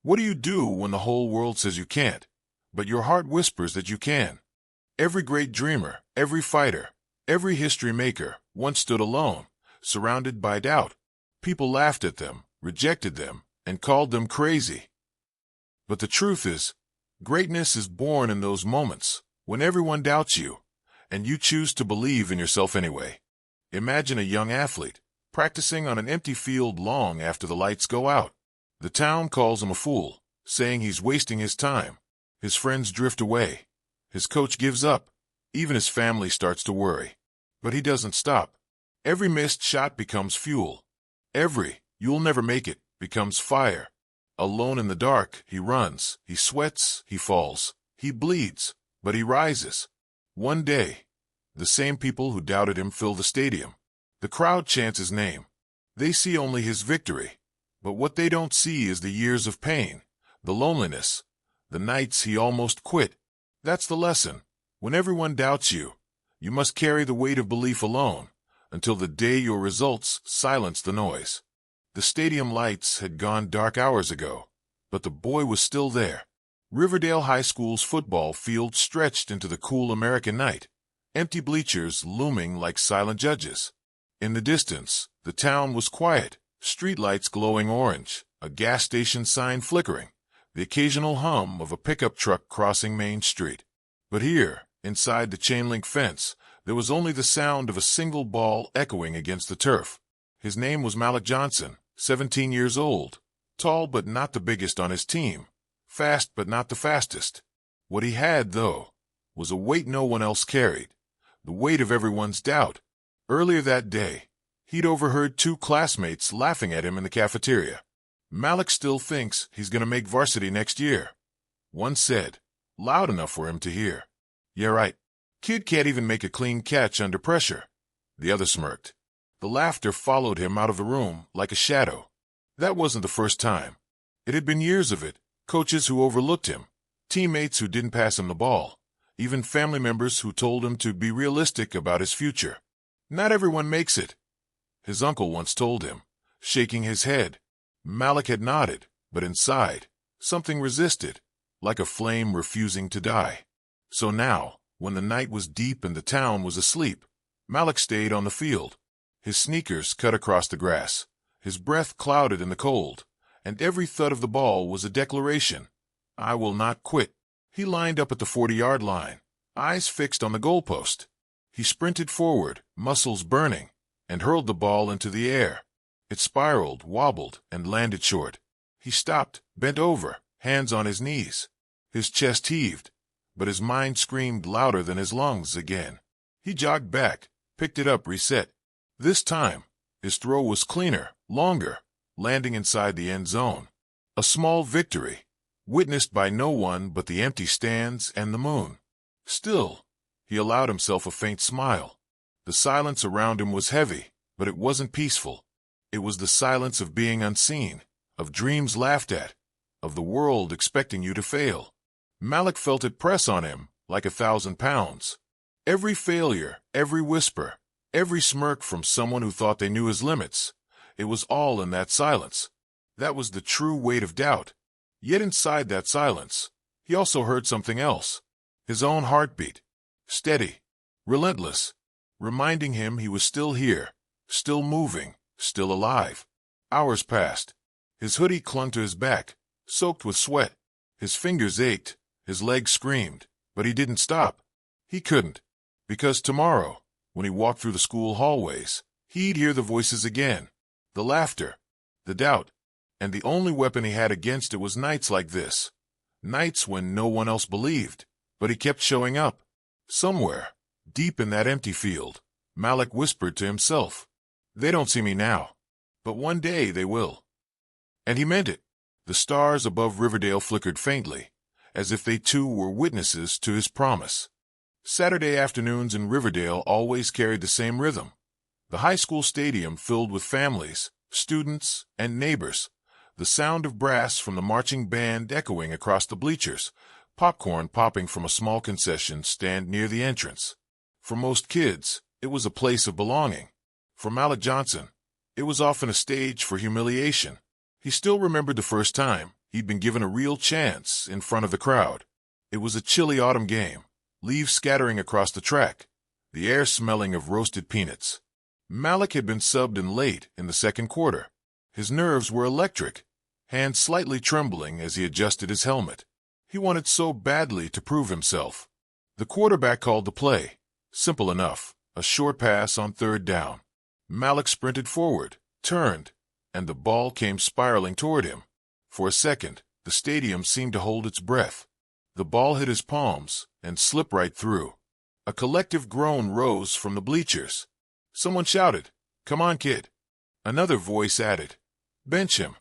What do you do when the whole world says you can't, but your heart whispers that you can? Every great dreamer, every fighter, every history maker once stood alone, surrounded by doubt. People laughed at them, rejected them, and called them crazy. But the truth is, greatness is born in those moments, when everyone doubts you, and you choose to believe in yourself anyway. Imagine a young athlete, practicing on an empty field long after the lights go out. The town calls him a fool, saying he's wasting his time. His friends drift away. His coach gives up. Even his family starts to worry. But he doesn't stop. Every missed shot becomes fuel. Every "you'll never make it" becomes fire. Alone in the dark, he runs, he sweats, he falls, he bleeds, but he rises. One day, the same people who doubted him fill the stadium. The crowd chants his name. They see only his victory. But what they don't see is the years of pain, the loneliness, the nights he almost quit. That's the lesson. When everyone doubts you, you must carry the weight of belief alone, until the day your results silence the noise. The stadium lights had gone dark hours ago, but the boy was still there. Riverdale High School's football field stretched into the cool American night, empty bleachers looming like silent judges. In the distance, the town was quiet, streetlights glowing orange, a gas station sign flickering, the occasional hum of a pickup truck crossing Main Street. But here, inside the chain-link fence, there was only the sound of a single ball echoing against the turf. His name was Malik Johnson, 17 years old, tall but not the biggest on his team, fast but not the fastest. What he had, though, was a weight no one else carried, the weight of everyone's doubt. Earlier that day, he'd overheard two classmates laughing at him in the cafeteria. "Malik still thinks he's going to make varsity next year," one said, loud enough for him to hear. "Yeah, right. Kid can't even make a clean catch under pressure," the other smirked. The laughter followed him out of the room like a shadow. That wasn't the first time. It had been years of it. Coaches who overlooked him, teammates who didn't pass him the ball, even family members who told him to be realistic about his future. "Not everyone makes it," his uncle once told him, shaking his head. Malik had nodded, but inside, something resisted, like a flame refusing to die. So now, when the night was deep and the town was asleep, Malik stayed on the field. His sneakers cut across the grass, his breath clouded in the cold, and every thud of the ball was a declaration. "I will not quit." He lined up at the 40-yard line, eyes fixed on the goalpost. He sprinted forward, muscles burning, and hurled the ball into the air. It spiraled, wobbled, and landed short. He stopped, bent over, hands on his knees. His chest heaved, but his mind screamed louder than his lungs again. He jogged back, picked it up, reset. This time, his throw was cleaner, longer, landing inside the end zone. A small victory, witnessed by no one but the empty stands and the moon. Still, he allowed himself a faint smile. The silence around him was heavy, but it wasn't peaceful. It was the silence of being unseen, of dreams laughed at, of the world expecting you to fail. Malik felt it press on him like 1,000 pounds. Every failure, every whisper, every smirk from someone who thought they knew his limits, it was all in that silence. That was the true weight of doubt. Yet inside that silence, he also heard something else. His own heartbeat. Steady, relentless, reminding him he was still here, still moving, still alive. Hours passed. His hoodie clung to his back, soaked with sweat. His fingers ached, his legs screamed, but he didn't stop. He couldn't, because tomorrow, when he walked through the school hallways, he'd hear the voices again, the laughter, the doubt, and the only weapon he had against it was nights like this. Nights when no one else believed, but he kept showing up. Somewhere, deep in that empty field, Malik whispered to himself, "They don't see me now, but one day they will." And he meant it. The stars above Riverdale flickered faintly, as if they too were witnesses to his promise. Saturday afternoons in Riverdale always carried the same rhythm. The high school stadium filled with families, students, and neighbors, the sound of brass from the marching band echoing across the bleachers, popcorn popping from a small concession stand near the entrance. For most kids, it was a place of belonging. For Malik Johnson, it was often a stage for humiliation. He still remembered the first time He'd been given a real chance in front of the crowd. It was a chilly autumn game, leaves scattering across the track, the air smelling of roasted peanuts. Malik had been subbed in late in the second quarter. His nerves were electric, hands slightly trembling as he adjusted his helmet. He wanted so badly to prove himself. The quarterback called the play. Simple enough, a short pass on third down. Malik sprinted forward, turned, and the ball came spiraling toward him. For a second, the stadium seemed to hold its breath. The ball hit his palms and slipped right through. A collective groan rose from the bleachers. Someone shouted, "Come on, kid." Another voice added, "Bench him."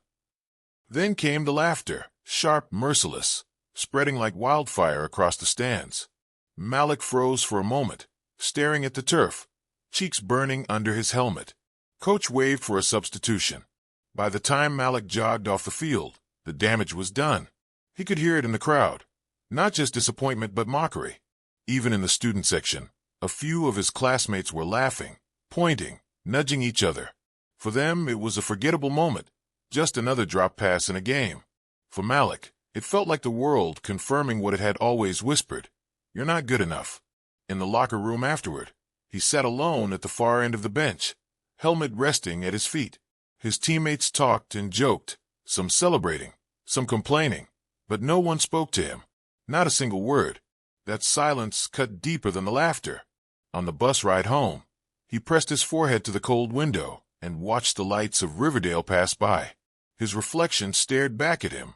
Then came the laughter, sharp, merciless, spreading like wildfire across the stands. Malik froze for a moment, staring at the turf, cheeks burning under his helmet. Coach waved for a substitution. By the time Malik jogged off the field, the damage was done. He could hear it in the crowd. Not just disappointment, but mockery. Even in the student section, a few of his classmates were laughing, pointing, nudging each other. For them, it was a forgettable moment, just another drop pass in a game. For Malik, it felt like the world confirming what it had always whispered: "You're not good enough." In the locker room afterward, he sat alone at the far end of the bench, helmet resting at his feet. His teammates talked and joked, some celebrating, some complaining, but no one spoke to him. Not a single word. That silence cut deeper than the laughter. On the bus ride home, he pressed his forehead to the cold window and watched the lights of Riverdale pass by. His reflection stared back at him,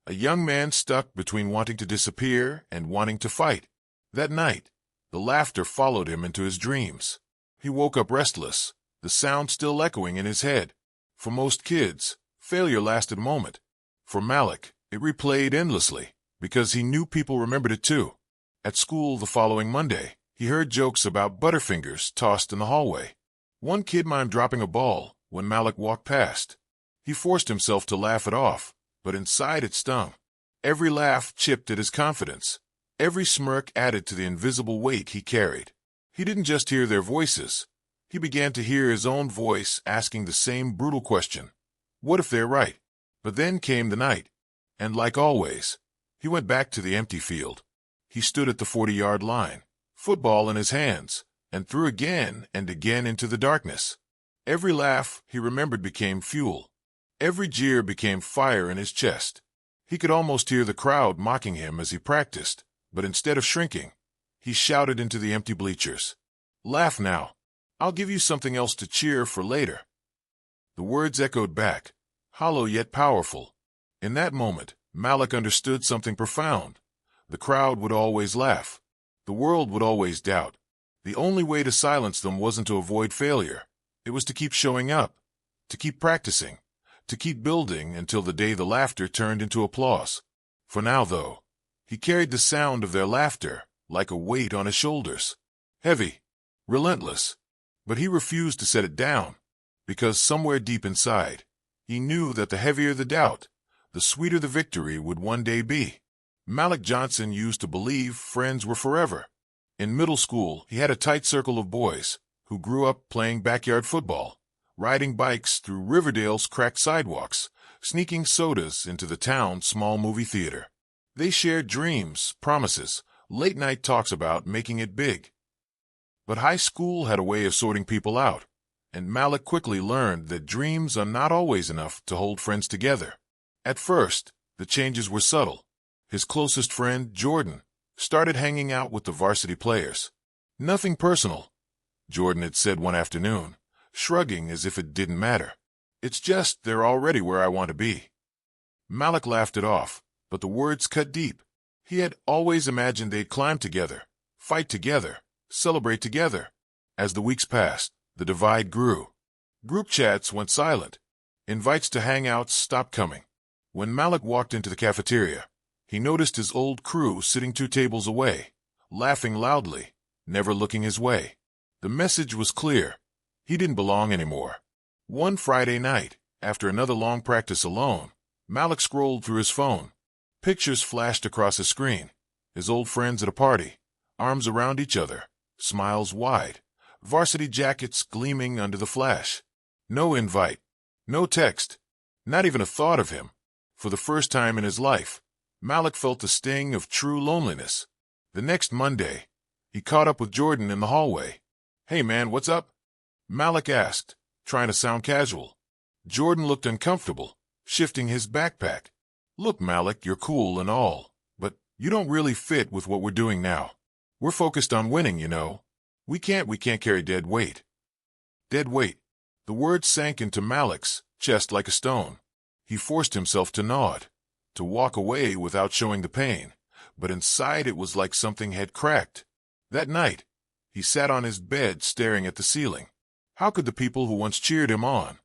a young man stuck between wanting to disappear and wanting to fight. That night, the laughter followed him into his dreams. He woke up restless, the sound still echoing in his head. For most kids, failure lasted a moment. For Malik, it replayed endlessly, because he knew people remembered it too. At school the following Monday, he heard jokes about Butterfingers tossed in the hallway. One kid mimed dropping a ball when Malik walked past. He forced himself to laugh it off, but inside it stung. Every laugh chipped at his confidence. Every smirk added to the invisible weight he carried. He didn't just hear their voices. He began to hear his own voice asking the same brutal question: what if they're right? But then came the night, and like always, he went back to the empty field. He stood at the 40-yard line, football in his hands, and threw again and again into the darkness. Every laugh he remembered became fuel. Every jeer became fire in his chest. He could almost hear the crowd mocking him as he practiced, but instead of shrinking, he shouted into the empty bleachers, "Laugh now. I'll give you something else to cheer for later." The words echoed back, hollow yet powerful. In that moment, Malik understood something profound. The crowd would always laugh. The world would always doubt. The only way to silence them wasn't to avoid failure. It was to keep showing up, to keep practicing, to keep building until the day the laughter turned into applause. For now, though, he carried the sound of their laughter like a weight on his shoulders. Heavy, relentless. But he refused to set it down, because somewhere deep inside, he knew that the heavier the doubt, the sweeter the victory would one day be. Malik Johnson used to believe friends were forever. In middle school, he had a tight circle of boys who grew up playing backyard football, riding bikes through Riverdale's cracked sidewalks, sneaking sodas into the town's small movie theater. They shared dreams, promises, late-night talks about making it big. But high school had a way of sorting people out, and Malik quickly learned that dreams are not always enough to hold friends together. At first, the changes were subtle. His closest friend, Jordan, started hanging out with the varsity players. "Nothing personal," Jordan had said one afternoon, shrugging as if it didn't matter. "It's just they're already where I want to be." Malik laughed it off, but the words cut deep. He had always imagined they'd climb together, fight together, celebrate together. As the weeks passed, the divide grew. Group chats went silent. Invites to hangouts stopped coming. When Malik walked into the cafeteria, he noticed his old crew sitting 2 tables away, laughing loudly, never looking his way. The message was clear. He didn't belong anymore. One Friday night, after another long practice alone, Malik scrolled through his phone. Pictures flashed across his screen. His old friends at a party, arms around each other, smiles wide, varsity jackets gleaming under the flash. No invite, no text, not even a thought of him. For the first time in his life, Malik felt the sting of true loneliness. The next Monday, he caught up with Jordan in the hallway. "Hey man, what's up?" Malik asked, trying to sound casual. Jordan looked uncomfortable, shifting his backpack. "Look, Malik, you're cool and all, but you don't really fit with what we're doing now. We're focused on winning, you know. We can't carry dead weight." Dead weight. The word sank into Malik's chest like a stone. He forced himself to nod, to walk away without showing the pain, but inside it was like something had cracked. That night, he sat on his bed staring at the ceiling. How could the people who once cheered him on,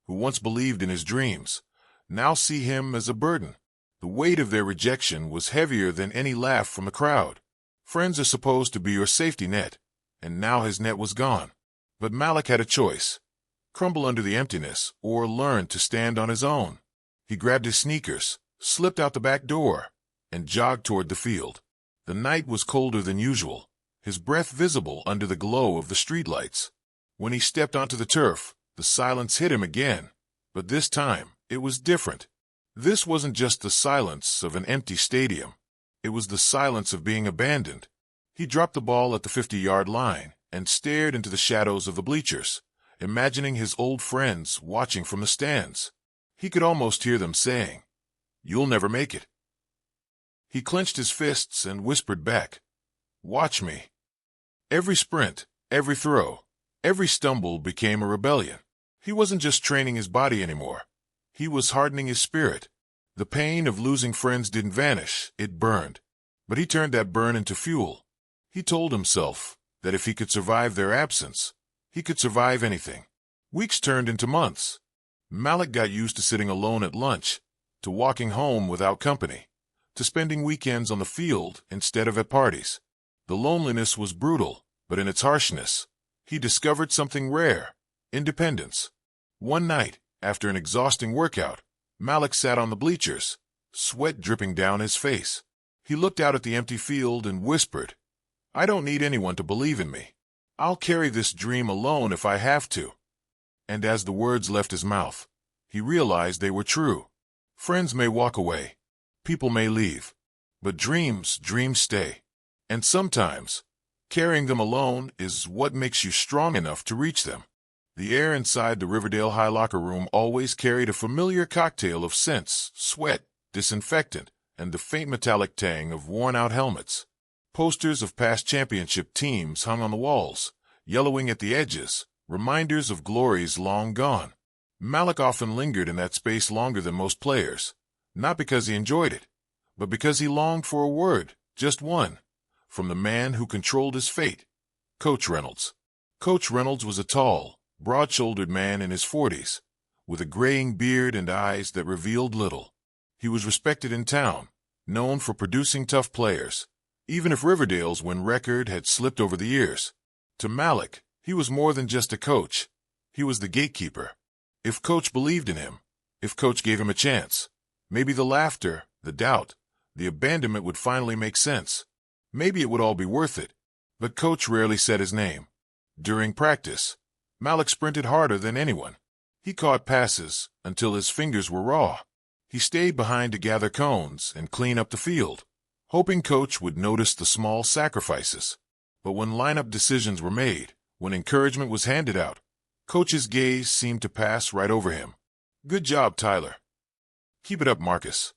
who once believed in his dreams, now see him as a burden? The weight of their rejection was heavier than any laugh from the crowd. Friends are supposed to be your safety net, and now his net was gone. But Malik had a choice: crumble under the emptiness or learn to stand on his own. He grabbed his sneakers, slipped out the back door, and jogged toward the field. The night was colder than usual, his breath visible under the glow of the streetlights. When he stepped onto the turf, the silence hit him again, but this time it was different. This wasn't just the silence of an empty stadium. It was the silence of being abandoned. He dropped the ball at the 50-yard line and stared into the shadows of the bleachers, imagining his old friends watching from the stands. He could almost hear them saying, "You'll never make it." He clenched his fists and whispered back, "Watch me." Every sprint, every throw, every stumble became a rebellion. He wasn't just training his body anymore. He was hardening his spirit. The pain of losing friends didn't vanish, it burned. But he turned that burn into fuel. He told himself that if he could survive their absence, he could survive anything. Weeks turned into months. Malik got used to sitting alone at lunch, to walking home without company, to spending weekends on the field instead of at parties. The loneliness was brutal, but in its harshness, he discovered something rare: independence. One night, after an exhausting workout, Malik sat on the bleachers, sweat dripping down his face. He looked out at the empty field and whispered, "I don't need anyone to believe in me. I'll carry this dream alone if I have to." And as the words left his mouth, he realized they were true. Friends may walk away, people may leave, but dreams stay. And sometimes, carrying them alone is what makes you strong enough to reach them. The air inside the Riverdale High locker room always carried a familiar cocktail of scents, sweat, disinfectant, and the faint metallic tang of worn-out helmets. Posters of past championship teams hung on the walls, yellowing at the edges, reminders of glories long gone. Malik often lingered in that space longer than most players, not because he enjoyed it, but because he longed for a word, just one, from the man who controlled his fate, Coach Reynolds. Coach Reynolds was a tall, broad-shouldered man in his 40s, with a graying beard and eyes that revealed little. He was respected in town, known for producing tough players, even if Riverdale's win record had slipped over the years. To Malik, he was more than just a coach. He was the gatekeeper. If Coach believed in him, if Coach gave him a chance, maybe the laughter, the doubt, the abandonment would finally make sense. Maybe it would all be worth it. But Coach rarely said his name. During practice, Malik sprinted harder than anyone. He caught passes until his fingers were raw. He stayed behind to gather cones and clean up the field, hoping Coach would notice the small sacrifices. But when lineup decisions were made, when encouragement was handed out, Coach's gaze seemed to pass right over him. "Good job, Tyler." "Keep it up, Marcus."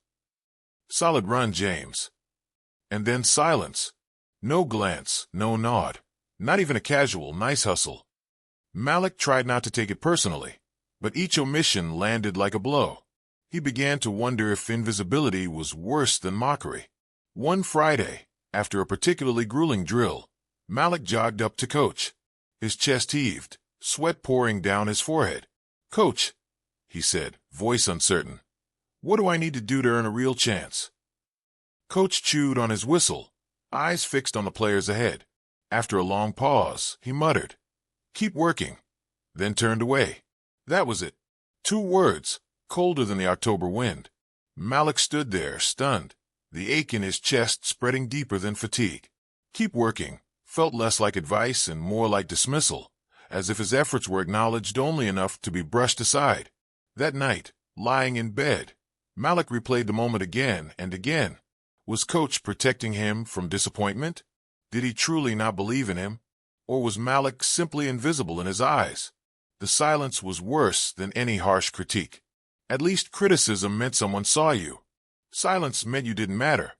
"Solid run, James." And then silence. No glance, no nod, not even a casual, "Nice hustle." Malik tried not to take it personally, but each omission landed like a blow. He began to wonder if invisibility was worse than mockery. One Friday, after a particularly grueling drill, Malik jogged up to Coach. His chest heaved, sweat pouring down his forehead. "Coach," he said, voice uncertain, "what do I need to do to earn a real chance?" Coach chewed on his whistle, eyes fixed on the players ahead. After a long pause, he muttered, "Keep working," then turned away. That was it. 2 words, colder than the October wind. Malik stood there, stunned, the ache in his chest spreading deeper than fatigue. "Keep working" felt less like advice and more like dismissal, as if his efforts were acknowledged only enough to be brushed aside. That night, lying in bed, Malik replayed the moment again and again. Was Coach protecting him from disappointment? Did he truly not believe in him? Or was Malik simply invisible in his eyes? The silence was worse than any harsh critique. At least criticism meant someone saw you. Silence meant you didn't matter.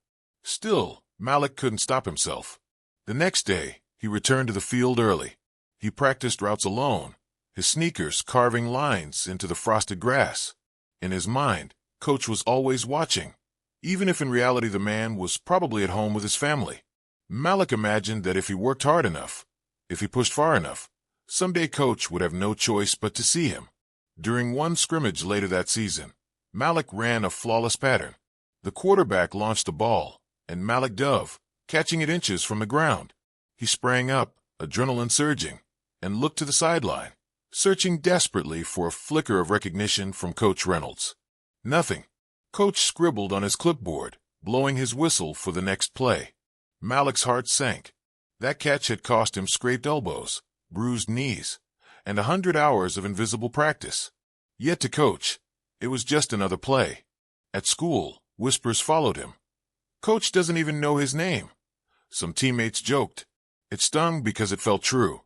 Still, Malik couldn't stop himself. The next day, he returned to the field early. He practiced routes alone, his sneakers carving lines into the frosted grass. In his mind, Coach was always watching, even if in reality the man was probably at home with his family. Malik imagined that if he worked hard enough, if he pushed far enough, someday Coach would have no choice but to see him. During one scrimmage later that season, Malik ran a flawless pattern. The quarterback launched the ball, and Malik dove, catching it inches from the ground. He sprang up, adrenaline surging, and looked to the sideline, searching desperately for a flicker of recognition from Coach Reynolds. Nothing. Coach scribbled on his clipboard, blowing his whistle for the next play. Malik's heart sank. That catch had cost him scraped elbows, bruised knees, and 100 hours of invisible practice. Yet to Coach, it was just another play. At school, whispers followed him. Coach doesn't even know his name. Some teammates joked. It stung because it felt true.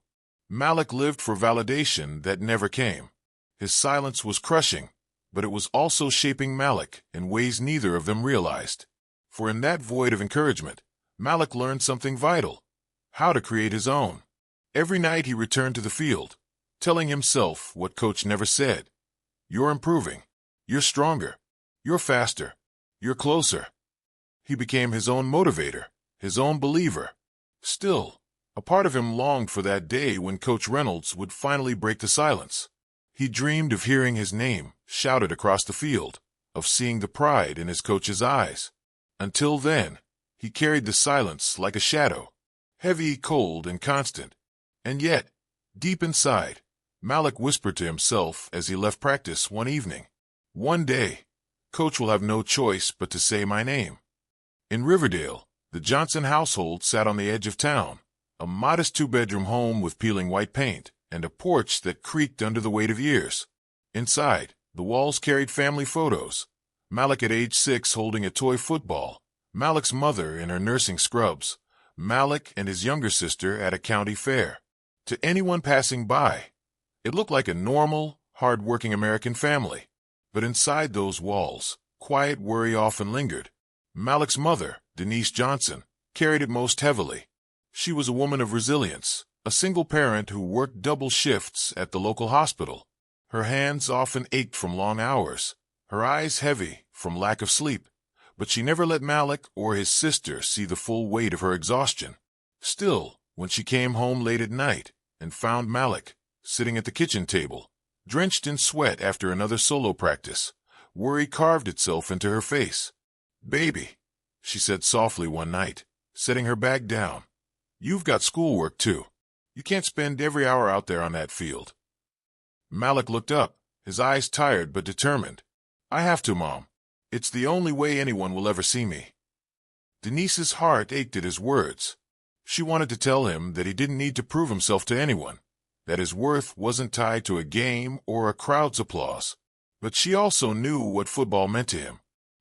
Malik lived for validation that never came. His silence was crushing, but it was also shaping Malik in ways neither of them realized. For in that void of encouragement, Malik learned something vital: how to create his own. Every night he returned to the field, telling himself what Coach never said. You're improving. You're stronger. You're faster. You're closer. He became his own motivator, his own believer. Still, a part of him longed for that day when Coach Reynolds would finally break the silence. He dreamed of hearing his name shouted across the field, of seeing the pride in his coach's eyes. Until then, he carried the silence like a shadow, heavy, cold, and constant. And yet, deep inside, Malik whispered to himself as he left practice one evening, "One day, Coach will have no choice but to say my name." In Riverdale, the Johnson household sat on the edge of town, a modest two-bedroom home with peeling white paint and a porch that creaked under the weight of years. Inside, the walls carried family photos. Malik at age 6 holding a toy football, Malik's mother in her nursing scrubs, Malik and his younger sister at a county fair. To anyone passing by, it looked like a normal, hard-working American family. But inside those walls, quiet worry often lingered. Malik's mother, Denise Johnson, carried it most heavily. She was a woman of resilience, a single parent who worked double shifts at the local hospital. Her hands often ached from long hours, her eyes heavy from lack of sleep, but she never let Malik or his sister see the full weight of her exhaustion. Still, when she came home late at night and found Malik sitting at the kitchen table, drenched in sweat after another solo practice, worry carved itself into her face. "Baby," she said softly one night, setting her bag down, "you've got schoolwork too. You can't spend every hour out there on that field." Malik looked up, his eyes tired but determined. "I have to, Mom. It's the only way anyone will ever see me." Denise's heart ached at his words. She wanted to tell him that he didn't need to prove himself to anyone, that his worth wasn't tied to a game or a crowd's applause. But she also knew what football meant to him.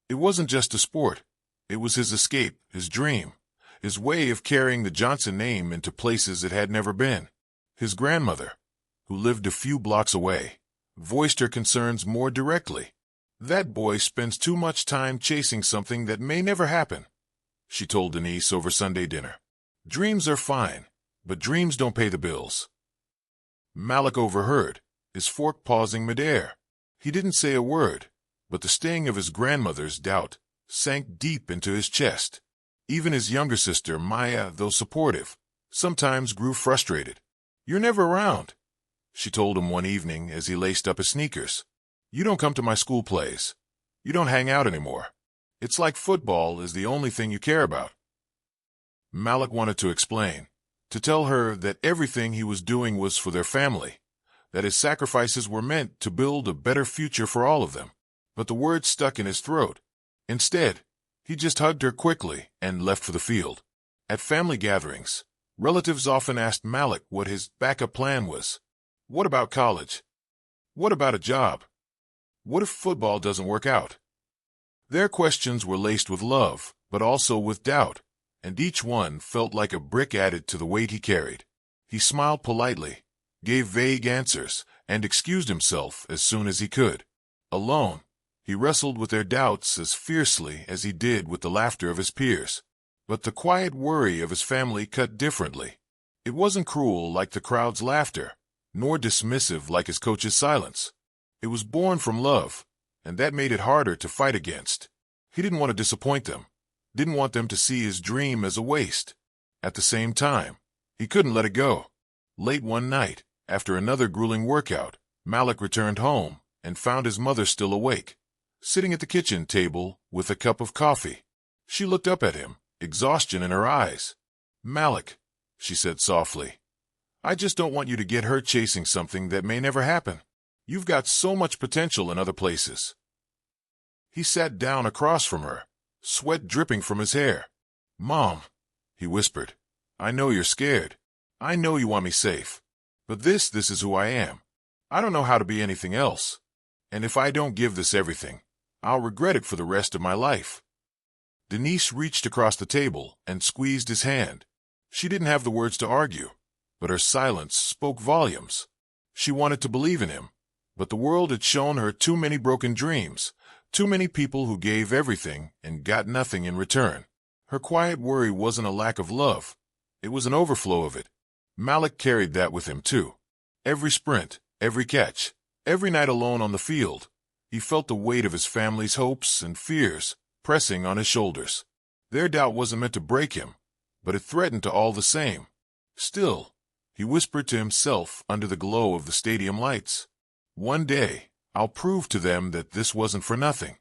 It wasn't just a sport. It was his escape, his dream, his way of carrying the Johnson name into places it had never been. His grandmother, who lived a few blocks away, voiced her concerns more directly. "That boy spends too much time chasing something that may never happen," she told Denise over Sunday dinner. "Dreams are fine, but dreams don't pay the bills." Malik overheard, his fork pausing midair. He didn't say a word, but the sting of his grandmother's doubt sank deep into his chest. Even his younger sister, Maya, though supportive, sometimes grew frustrated. "You're never around," she told him one evening as he laced up his sneakers. "You don't come to my school plays. You don't hang out anymore. It's like football is the only thing you care about." Malik wanted to explain, to tell her that everything he was doing was for their family, that his sacrifices were meant to build a better future for all of them. But the words stuck in his throat. Instead, he just hugged her quickly and left for the field. At family gatherings, relatives often asked Malik what his backup plan was. What about college? What about a job? What if football doesn't work out? Their questions were laced with love, but also with doubt, and each one felt like a brick added to the weight he carried. He smiled politely, gave vague answers, and excused himself as soon as he could. Alone, he wrestled with their doubts as fiercely as he did with the laughter of his peers. But the quiet worry of his family cut differently. It wasn't cruel like the crowd's laughter, nor dismissive like his coach's silence. It was born from love, and that made it harder to fight against. He didn't want to disappoint them, didn't want them to see his dream as a waste. At the same time, he couldn't let it go. Late one night, after another grueling workout, Malik returned home and found his mother still awake, sitting at the kitchen table with a cup of coffee. She looked up at him, exhaustion in her eyes. "Malik," she said softly, "I just don't want you to get hurt chasing something that may never happen. You've got so much potential in other places." He sat down across from her, sweat dripping from his hair. "Mom," he whispered, "I know you're scared. I know you want me safe. But this is who I am. I don't know how to be anything else. And if I don't give this everything, I'll regret it for the rest of my life." Denise reached across the table and squeezed his hand. She didn't have the words to argue, but her silence spoke volumes. She wanted to believe in him, but the world had shown her too many broken dreams, too many people who gave everything and got nothing in return. Her quiet worry wasn't a lack of love. It was an overflow of it. Malik carried that with him, too. Every sprint, every catch, every night alone on the field, he felt the weight of his family's hopes and fears pressing on his shoulders. Their doubt wasn't meant to break him, but it threatened to all the same. Still, he whispered to himself under the glow of the stadium lights, "One day, I'll prove to them that this wasn't for nothing."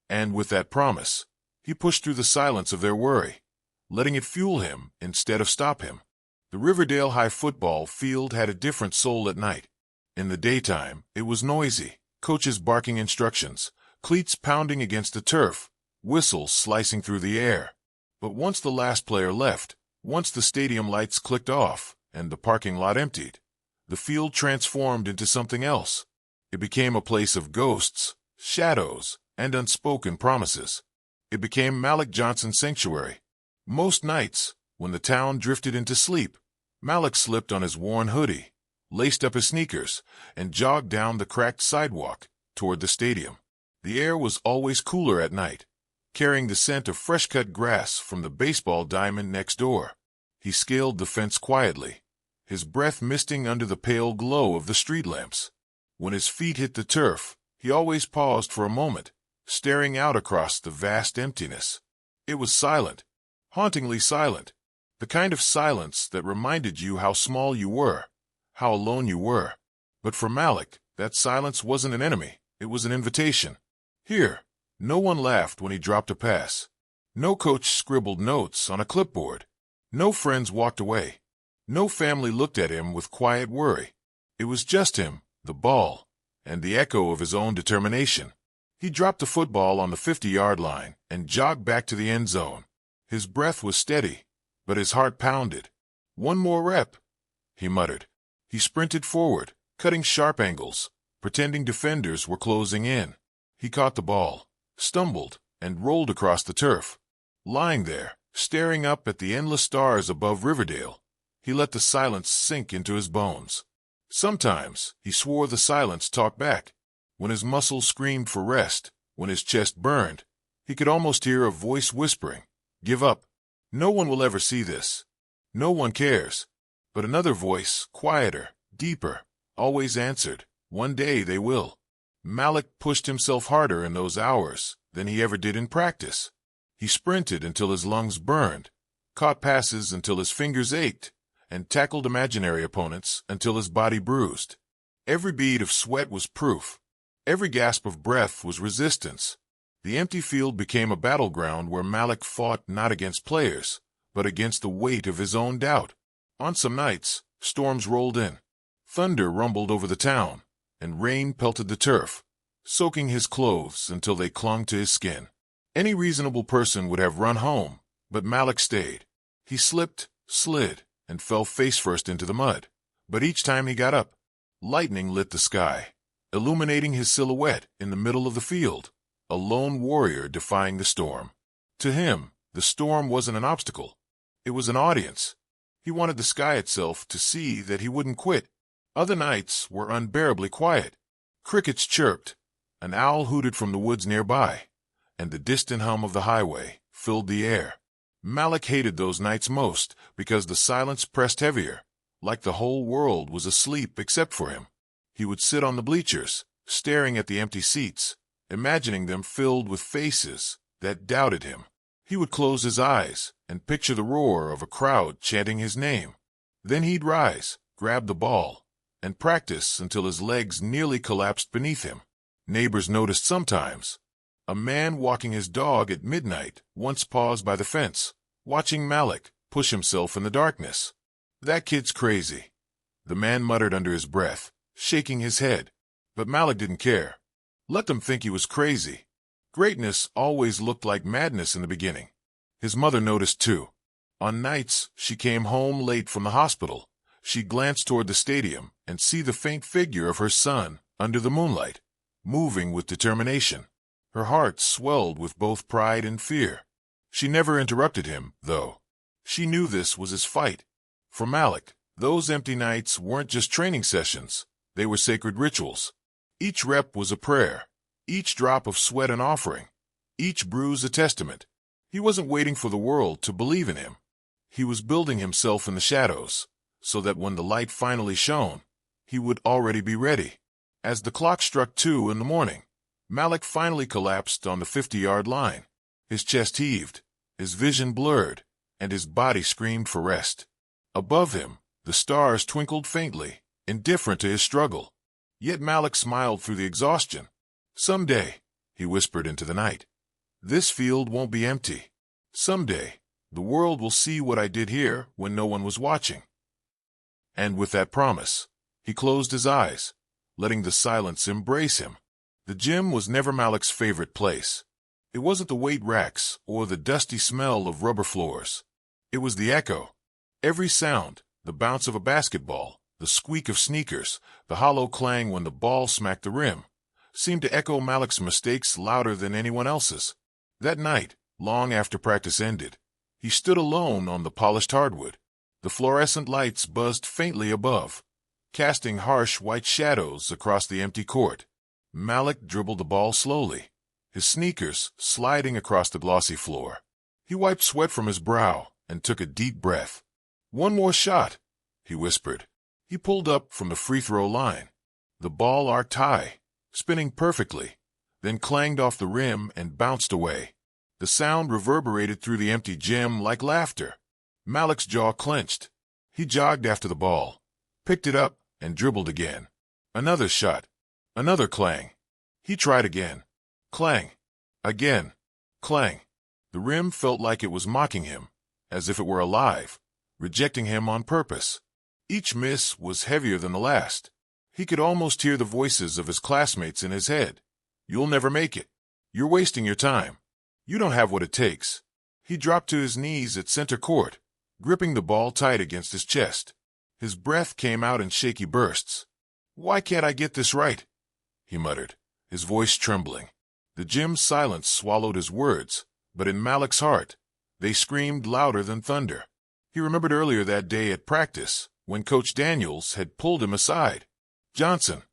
And with that promise, he pushed through the silence of their worry, letting it fuel him instead of stop him. The Riverdale High football field had a different soul at night. In the daytime, it was noisy, coaches barking instructions, cleats pounding against the turf, whistles slicing through the air. But once the last player left, once the stadium lights clicked off and the parking lot emptied, the field transformed into something else. It became a place of ghosts, shadows, and unspoken promises. It became Malik Johnson's sanctuary. Most nights, when the town drifted into sleep, Malik slipped on his worn hoodie, laced up his sneakers, and jogged down the cracked sidewalk toward the stadium. The air was always cooler at night, carrying the scent of fresh-cut grass from the baseball diamond next door. He scaled the fence quietly, his breath misting under the pale glow of the street lamps. When his feet hit the turf, he always paused for a moment, staring out across the vast emptiness. It was silent, hauntingly silent, the kind of silence that reminded you how small you were, how alone you were. But for Malik, that silence wasn't an enemy, it was an invitation. Here, no one laughed when he dropped a pass. No coach scribbled notes on a clipboard. No friends walked away. No family looked at him with quiet worry. It was just him, the ball, and the echo of his own determination. He dropped the football on the 50-yard line and jogged back to the end zone. His breath was steady, but his heart pounded. "One more rep," he muttered. He sprinted forward, cutting sharp angles, pretending defenders were closing in. He caught the ball, stumbled, and rolled across the turf. Lying there, staring up at the endless stars above Riverdale, he let the silence sink into his bones. Sometimes he swore the silence talked back. When his muscles screamed for rest, when his chest burned, he could almost hear a voice whispering, "Give up. No one will ever see this. No one cares." But another voice, quieter, deeper, always answered, "One day they will." Malik pushed himself harder in those hours than he ever did in practice. He sprinted until his lungs burned, caught passes until his fingers ached, and tackled imaginary opponents until his body bruised. Every bead of sweat was proof. Every gasp of breath was resistance. The empty field became a battleground where Malik fought not against players, but against the weight of his own doubt. On some nights, storms rolled in. Thunder rumbled over the town, and rain pelted the turf, soaking his clothes until they clung to his skin. Any reasonable person would have run home, but Malik stayed. He slipped, slid, and fell face-first into the mud. But each time he got up, lightning lit the sky, illuminating his silhouette in the middle of the field. a lone warrior defying the storm. To him, the storm wasn't an obstacle. It was an audience. He wanted the sky itself to see that he wouldn't quit. Other nights were unbearably quiet. Crickets chirped, an owl hooted from the woods nearby, and the distant hum of the highway filled the air. Malik hated those nights most because the silence pressed heavier, like the whole world was asleep except for him. He would sit on the bleachers, staring at the empty seats, imagining them filled with faces that doubted him. He would close his eyes and picture the roar of a crowd chanting his name. Then he'd rise, grab the ball, and practice until his legs nearly collapsed beneath him. Neighbors noticed sometimes. A man walking his dog at midnight once paused by the fence, watching Malik push himself in the darkness. "That kid's crazy," the man muttered under his breath, shaking his head. But Malik didn't care. Let them think he was crazy. Greatness always looked like madness in the beginning. His mother noticed too. On nights she came home late from the hospital, she'd glance toward the stadium and see the faint figure of her son under the moonlight, moving with determination. Her heart swelled with both pride and fear. She never interrupted him, though. She knew this was his fight. For Malik, those empty nights weren't just training sessions. They were sacred rituals. Each rep was a prayer, each drop of sweat an offering, each bruise a testament. He wasn't waiting for the world to believe in him. He was building himself in the shadows, so that when the light finally shone, he would already be ready. As the clock struck 2 in the morning, Malik finally collapsed on the 50-yard line. His chest heaved, his vision blurred, and his body screamed for rest. Above him, the stars twinkled faintly, indifferent to his struggle. Yet Malik smiled through the exhaustion. "Someday," he whispered into the night, "this field won't be empty. Someday, the world will see what I did here when no one was watching." And with that promise, he closed his eyes, letting the silence embrace him. The gym was never Malik's favorite place. It wasn't the weight racks or the dusty smell of rubber floors. It was the echo. Every sound, the bounce of a basketball, the squeak of sneakers, the hollow clang when the ball smacked the rim, seemed to echo Malik's mistakes louder than anyone else's. That night, long after practice ended, he stood alone on the polished hardwood. The fluorescent lights buzzed faintly above, casting harsh white shadows across the empty court. Malik dribbled the ball slowly, his sneakers sliding across the glossy floor. He wiped sweat from his brow and took a deep breath. "One more shot," he whispered. He pulled up from the free-throw line. The ball arced high, spinning perfectly, then clanged off the rim and bounced away. The sound reverberated through the empty gym like laughter. Malik's jaw clenched. He jogged after the ball, picked it up, and dribbled again. Another shot. Another clang. He tried again. Clang. Again. Clang. The rim felt like it was mocking him, as if it were alive, rejecting him on purpose. Each miss was heavier than the last. He could almost hear the voices of his classmates in his head. "You'll never make it. You're wasting your time. You don't have what it takes." He dropped to his knees at center court, gripping the ball tight against his chest. His breath came out in shaky bursts. "Why can't I get this right?" he muttered, his voice trembling. The gym's silence swallowed his words, but in Malik's heart, they screamed louder than thunder. He remembered earlier that day at practice, when Coach Daniels had pulled him aside. "Johnson,"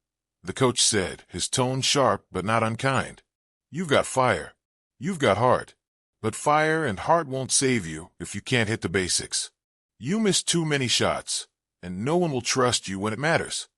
the coach said, his tone sharp but not unkind, "you've got fire. You've got heart. But fire and heart won't save you if you can't hit the basics. You miss too many shots, and no one will trust you when it matters."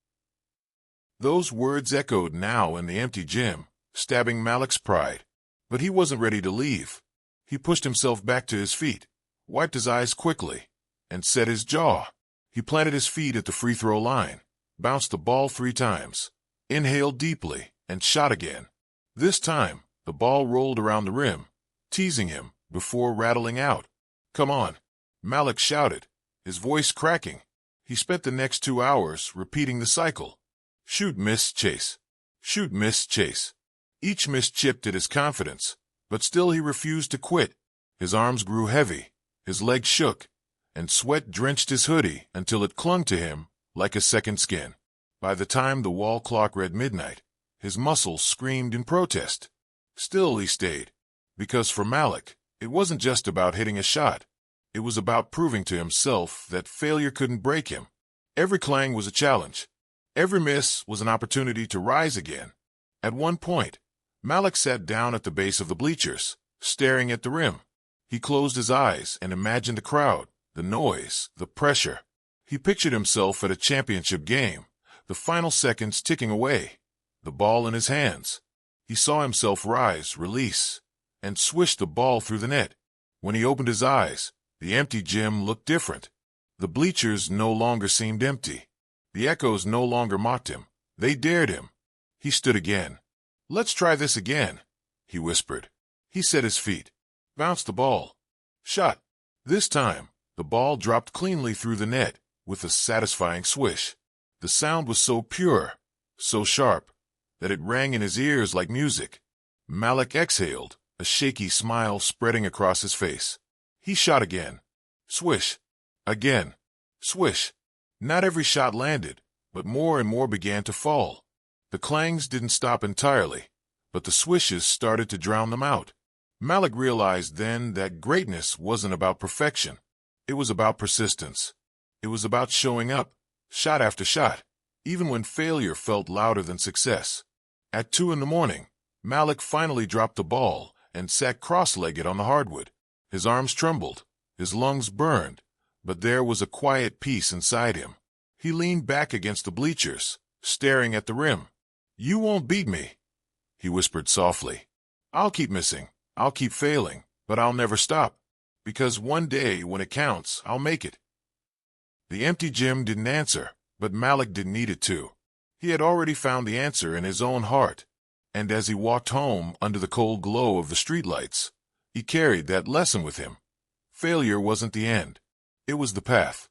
Those words echoed now in the empty gym, stabbing Malik's pride. But he wasn't ready to leave. He pushed himself back to his feet, wiped his eyes quickly, and set his jaw. He planted his feet at the free-throw line, bounced the ball 3 times, inhaled deeply, and shot again. This time, the ball rolled around the rim, teasing him before rattling out. "Come on," Malik shouted, his voice cracking. He spent the next 2 hours repeating the cycle. Shoot, miss, chase. Shoot, miss, chase. Each miss chipped at his confidence, but still he refused to quit. His arms grew heavy, his legs shook, and sweat drenched his hoodie until it clung to him like a second skin. By the time the wall clock read midnight, his muscles screamed in protest. Still, he stayed. Because for Malik, it wasn't just about hitting a shot. It was about proving to himself that failure couldn't break him. Every clang was a challenge. Every miss was an opportunity to rise again. At one point, Malik sat down at the base of the bleachers, staring at the rim. He closed his eyes and imagined the crowd, the noise, the pressure. He pictured himself at a championship game, the final seconds ticking away, the ball in his hands. He saw himself rise, release, and swish the ball through the net. When he opened his eyes, the empty gym looked different. The bleachers no longer seemed empty. The echoes no longer mocked him. They dared him. He stood again. "Let's try this again," he whispered. He set his feet, bounced the ball, shot. This time, the ball dropped cleanly through the net with a satisfying swish. The sound was so pure, so sharp, that it rang in his ears like music. Malik exhaled, a shaky smile spreading across his face. He shot again. Swish. Again. Swish. Not every shot landed, but more and more began to fall. The clangs didn't stop entirely, but the swishes started to drown them out. Malik realized then that greatness wasn't about perfection. It was about persistence. It was about showing up, shot after shot, even when failure felt louder than success. At 2 a.m, Malik finally dropped the ball and sat cross-legged on the hardwood. His arms trembled, his lungs burned, but there was a quiet peace inside him. He leaned back against the bleachers, staring at the rim. "You won't beat me," he whispered softly. "I'll keep missing, I'll keep failing, but I'll never stop. Because one day, when it counts, I'll make it." The empty gym didn't answer, but Malik didn't need it to. He had already found the answer in his own heart, and as he walked home under the cold glow of the streetlights, he carried that lesson with him. Failure wasn't the end. It was the path.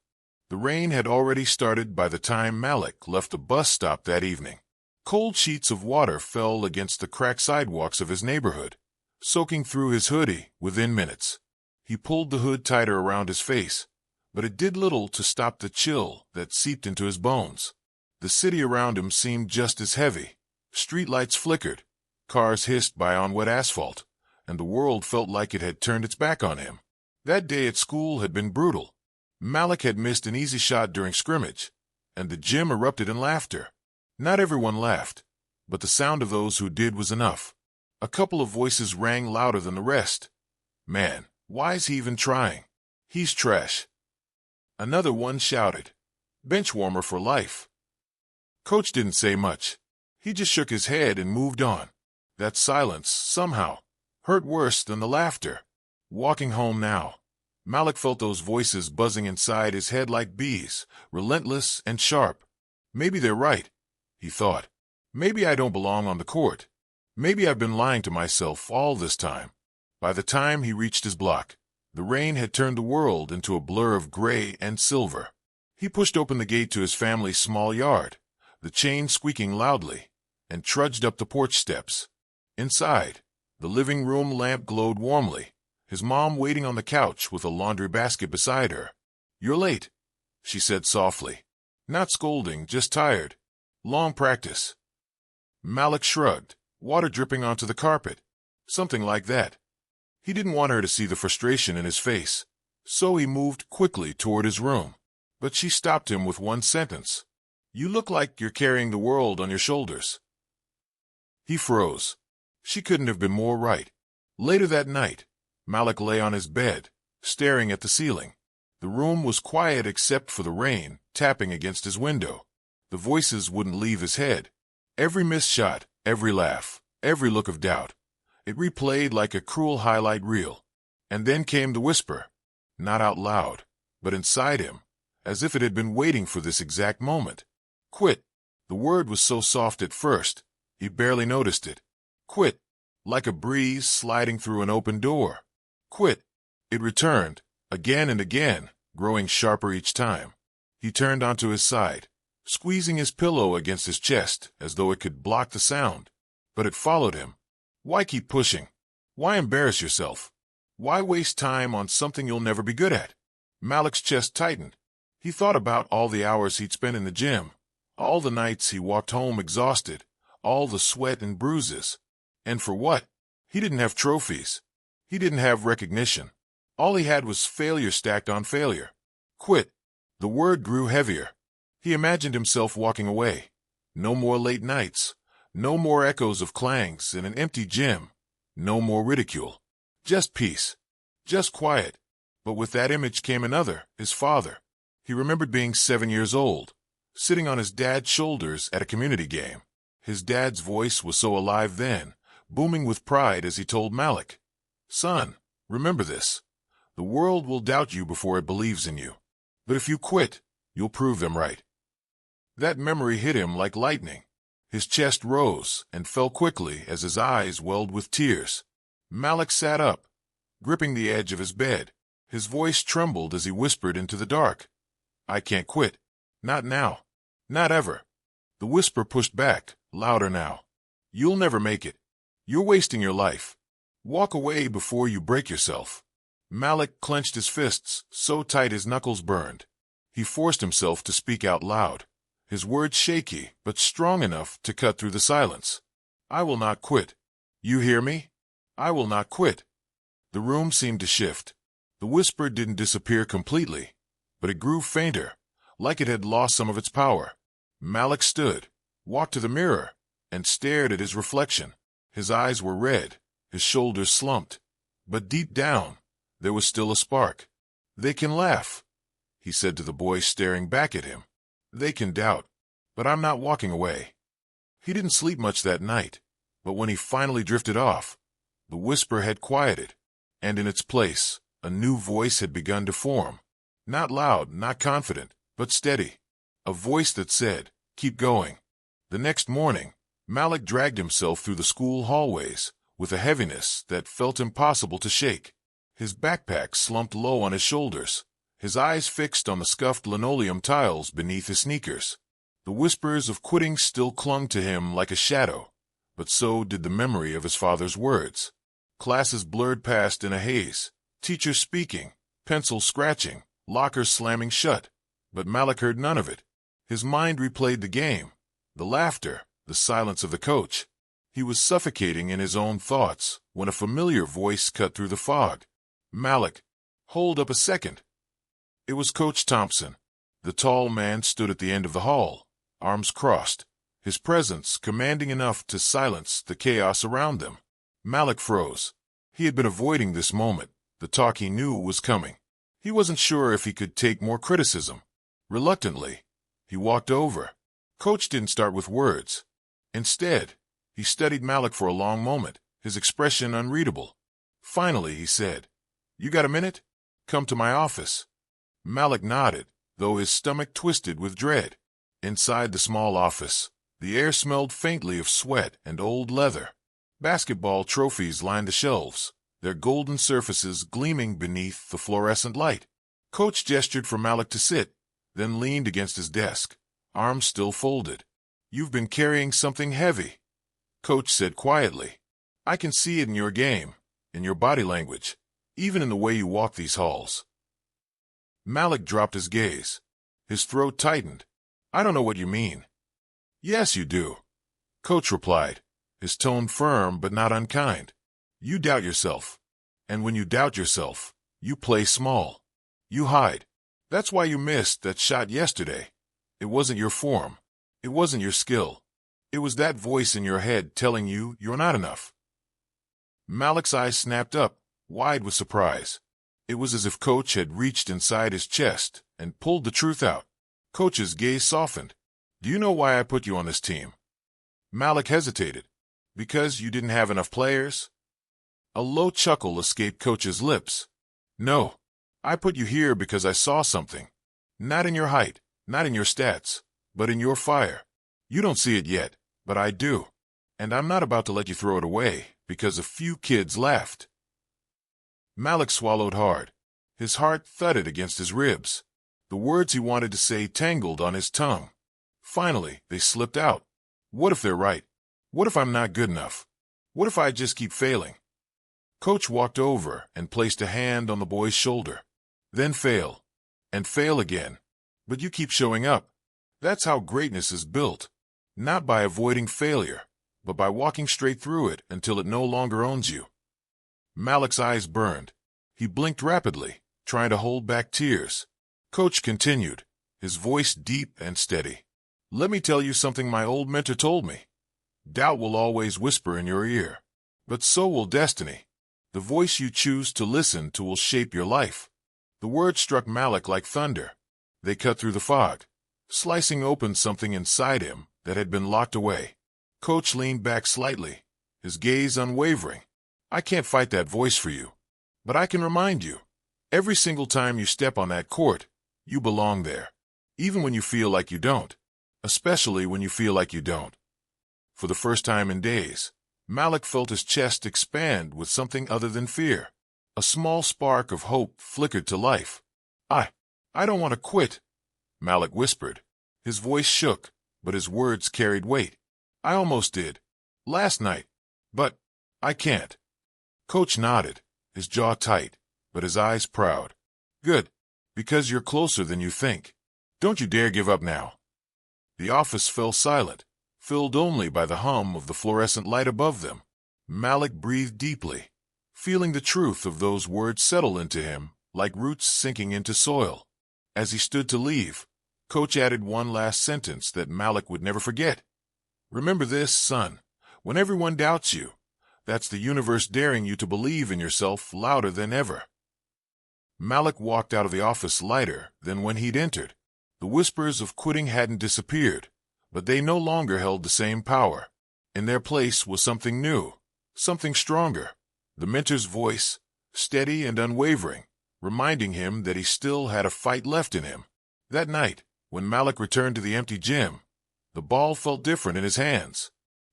The rain had already started by the time Malik left the bus stop that evening. Cold sheets of water fell against the cracked sidewalks of his neighborhood, soaking through his hoodie within minutes. He pulled the hood tighter around his face, but it did little to stop the chill that seeped into his bones. The city around him seemed just as heavy. Streetlights flickered, cars hissed by on wet asphalt, and the world felt like it had turned its back on him. That day at school had been brutal. Malik had missed an easy shot during scrimmage, and the gym erupted in laughter. Not everyone laughed, but the sound of those who did was enough. A couple of voices rang louder than the rest. "Man, why is he even trying? He's trash." Another one shouted, "Benchwarmer for life." Coach didn't say much. He just shook his head and moved on. That silence, somehow, hurt worse than the laughter. Walking home now, Malik felt those voices buzzing inside his head like bees, relentless and sharp. Maybe they're right, he thought. Maybe I don't belong on the court. Maybe I've been lying to myself all this time. By the time he reached his block, the rain had turned the world into a blur of gray and silver. He pushed open the gate to his family's small yard, the chain squeaking loudly, and trudged up the porch steps. Inside, the living room lamp glowed warmly, his mom waiting on the couch with a laundry basket beside her. "You're late," she said softly. Not scolding, just tired. "Long practice." Malik shrugged, water dripping onto the carpet. Something like that. He didn't want her to see the frustration in his face, so he moved quickly toward his room. But she stopped him with one sentence. "You look like you're carrying the world on your shoulders." He froze. She couldn't have been more right. Later that night, Malik lay on his bed, staring at the ceiling. The room was quiet except for the rain tapping against his window. The voices wouldn't leave his head. Every missed shot, every laugh, every look of doubt. It replayed like a cruel highlight reel. And then came the whisper, not out loud, but inside him, as if it had been waiting for this exact moment. "Quit." The word was so soft at first, he barely noticed it. "Quit," like a breeze sliding through an open door. "Quit." It returned, again and again, growing sharper each time. He turned onto his side, squeezing his pillow against his chest as though it could block the sound. But it followed him. Why keep pushing? Why embarrass yourself? Why waste time on something you'll never be good at? Malik's chest tightened. He thought about all the hours he'd spent in the gym, all the nights he walked home exhausted, all the sweat and bruises. And for what? He didn't have trophies. He didn't have recognition. All he had was failure stacked on failure. Quit. The word grew heavier. He imagined himself walking away. No more late nights. No more echoes of clangs in an empty gym. No more ridicule. Just peace. Just quiet. But with that image came another, his father. He remembered being 7 years old, sitting on his dad's shoulders at a community game. His dad's voice was so alive then, booming with pride as he told Malik, "Son, remember this. The world will doubt you before it believes in you. But if you quit, you'll prove them right." That memory hit him like lightning. His chest rose and fell quickly as his eyes welled with tears. Malik sat up, gripping the edge of his bed. His voice trembled as he whispered into the dark, "I can't quit. Not now. Not ever." The whisper pushed back, louder now. "You'll never make it. You're wasting your life. Walk away before you break yourself." Malik clenched his fists so tight his knuckles burned. He forced himself to speak out loud, his words shaky but strong enough to cut through the silence. "I will not quit. You hear me? I will not quit." The room seemed to shift. The whisper didn't disappear completely, but it grew fainter, like it had lost some of its power. Malik stood, walked to the mirror, and stared at his reflection. His eyes were red, his shoulders slumped, but deep down, there was still a spark. "They can laugh," he said to the boy staring back at him. "They can doubt, but I'm not walking away." He didn't sleep much that night, but when he finally drifted off, the whisper had quieted, and in its place, a new voice had begun to form. Not loud, not confident, but steady. A voice that said, "Keep going." The next morning, Malik dragged himself through the school hallways with a heaviness that felt impossible to shake. His backpack slumped low on his shoulders, his eyes fixed on the scuffed linoleum tiles beneath his sneakers. The whispers of quitting still clung to him like a shadow, but so did the memory of his father's words. Classes blurred past in a haze, teachers speaking, pencils scratching, lockers slamming shut, but Malik heard none of it. His mind replayed the game, the laughter, the silence of the coach. He was suffocating in his own thoughts when a familiar voice cut through the fog. "Malik, hold up a second." It was Coach Thompson. The tall man stood at the end of the hall, arms crossed, his presence commanding enough to silence the chaos around them. Malik froze. He had been avoiding this moment, the talk he knew was coming. He wasn't sure if he could take more criticism. Reluctantly, he walked over. Coach didn't start with words. Instead, he studied Malik for a long moment, his expression unreadable. Finally, he said, "You got a minute? Come to my office." Malik nodded, though his stomach twisted with dread. Inside the small office, the air smelled faintly of sweat and old leather. Basketball trophies lined the shelves, their golden surfaces gleaming beneath the fluorescent light. Coach gestured for Malik to sit, then leaned against his desk, arms still folded. "You've been carrying something heavy," Coach said quietly. "I can see it in your game, in your body language, even in the way you walk these halls." Malik dropped his gaze. His throat tightened. "I don't know what you mean." "Yes, you do," Coach replied, his tone firm but not unkind. "You doubt yourself. And when you doubt yourself, you play small. You hide. That's why you missed that shot yesterday. It wasn't your form. It wasn't your skill. It was that voice in your head telling you you're not enough." Malik's eyes snapped up, wide with surprise. It was as if Coach had reached inside his chest and pulled the truth out. Coach's gaze softened. "Do you know why I put you on this team?" Malik hesitated. "Because you didn't have enough players?" A low chuckle escaped Coach's lips. "No. I put you here because I saw something. Not in your height, not in your stats, but in your fire. You don't see it yet, but I do. And I'm not about to let you throw it away because a few kids laughed." Malik swallowed hard. His heart thudded against his ribs. The words he wanted to say tangled on his tongue. Finally, they slipped out. What if they're right? What if I'm not good enough? What if I just keep failing? Coach walked over and placed a hand on the boy's shoulder. "Then fail. And fail again. But you keep showing up. That's how greatness is built. Not by avoiding failure, but by walking straight through it until it no longer owns you. Malik's eyes burned. He blinked rapidly, trying to hold back tears. Coach continued, his voice deep and steady. Let me tell you something my old mentor told me. Doubt will always whisper in your ear, but so will destiny. The voice you choose to listen to will shape your life. The words struck Malik like thunder. They cut through the fog, slicing open something inside him that had been locked away. Coach leaned back slightly, his gaze unwavering. I can't fight that voice for you, but I can remind you. Every single time you step on that court, you belong there, even when you feel like you don't, especially when you feel like you don't. For the first time in days, Malik felt his chest expand with something other than fear. A small spark of hope flickered to life. I don't want to quit, Malik whispered. His voice shook, but his words carried weight. I almost did. Last night. But I can't. Coach nodded, his jaw tight, but his eyes proud. Good, because you're closer than you think. Don't you dare give up now. The office fell silent, filled only by the hum of the fluorescent light above them. Malik breathed deeply, feeling the truth of those words settle into him like roots sinking into soil. As he stood to leave, Coach added one last sentence that Malik would never forget. Remember this, son. When everyone doubts you, that's the universe daring you to believe in yourself louder than ever. Malik walked out of the office lighter than when he'd entered. The whispers of quitting hadn't disappeared, but they no longer held the same power. In their place was something new, something stronger. The mentor's voice, steady and unwavering, reminding him that he still had a fight left in him. That night, when Malik returned to the empty gym, the ball felt different in his hands.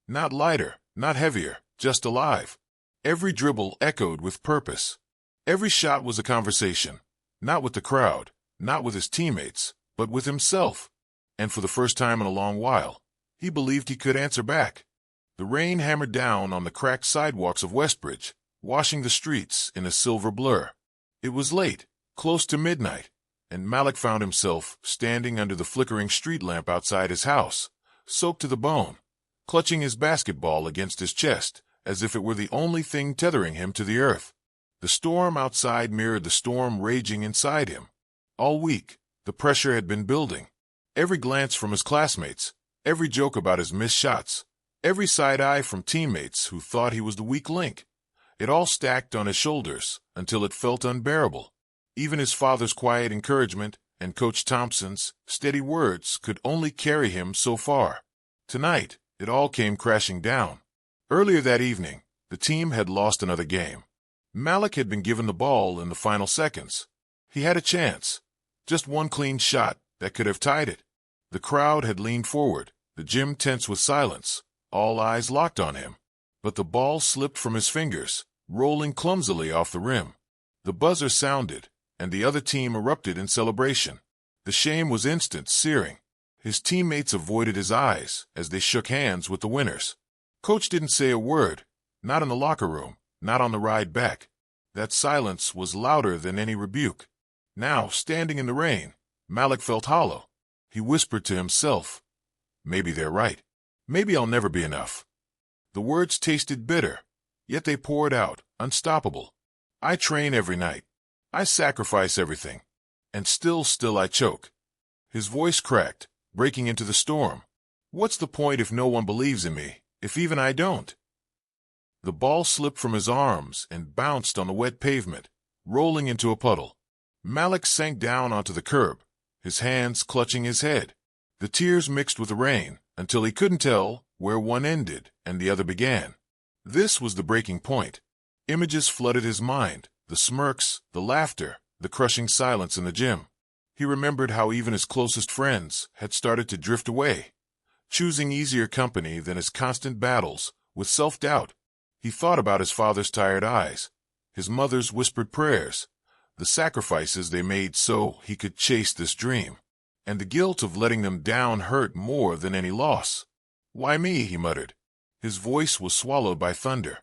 Not lighter, not heavier, just alive. Every dribble echoed with purpose. Every shot was a conversation, not with the crowd, not with his teammates, but with himself. And for the first time in a long while, he believed he could answer back. The rain hammered down on the cracked sidewalks of Westbridge, washing the streets in a silver blur. It was late, close to midnight, and Malik found himself standing under the flickering street lamp outside his house, soaked to the bone, clutching his basketball against his chest, as if it were the only thing tethering him to the earth. The storm outside mirrored the storm raging inside him. All week, the pressure had been building. Every glance from his classmates, every joke about his missed shots, every side eye from teammates who thought he was the weak link. It all stacked on his shoulders until it felt unbearable. Even his father's quiet encouragement and Coach Thompson's steady words could only carry him so far. Tonight, it all came crashing down. Earlier that evening, the team had lost another game. Malik had been given the ball in the final seconds. He had a chance, just one clean shot that could have tied it. The crowd had leaned forward, the gym tense with silence, all eyes locked on him. But the ball slipped from his fingers, rolling clumsily off the rim. The buzzer sounded, and the other team erupted in celebration. The shame was instant, searing. His teammates avoided his eyes as they shook hands with the winners. Coach didn't say a word, not in the locker room, not on the ride back. That silence was louder than any rebuke. Now, standing in the rain, Malik felt hollow. He whispered to himself, maybe they're right. Maybe I'll never be enough. The words tasted bitter, yet they poured out, unstoppable. I train every night. I sacrifice everything. And still I choke. His voice cracked, breaking into the storm. What's the point if no one believes in me, if even I don't? The ball slipped from his arms and bounced on the wet pavement, rolling into a puddle. Malik sank down onto the curb, his hands clutching his head. The tears mixed with the rain until he couldn't tell where one ended and the other began. This was the breaking point. Images flooded his mind, the smirks, the laughter, the crushing silence in the gym. He remembered how even his closest friends had started to drift away, choosing easier company than his constant battles with self-doubt. He thought about his father's tired eyes, his mother's whispered prayers, the sacrifices they made so he could chase this dream. And the guilt of letting them down hurt more than any loss. Why me, he muttered. His voice was swallowed by thunder.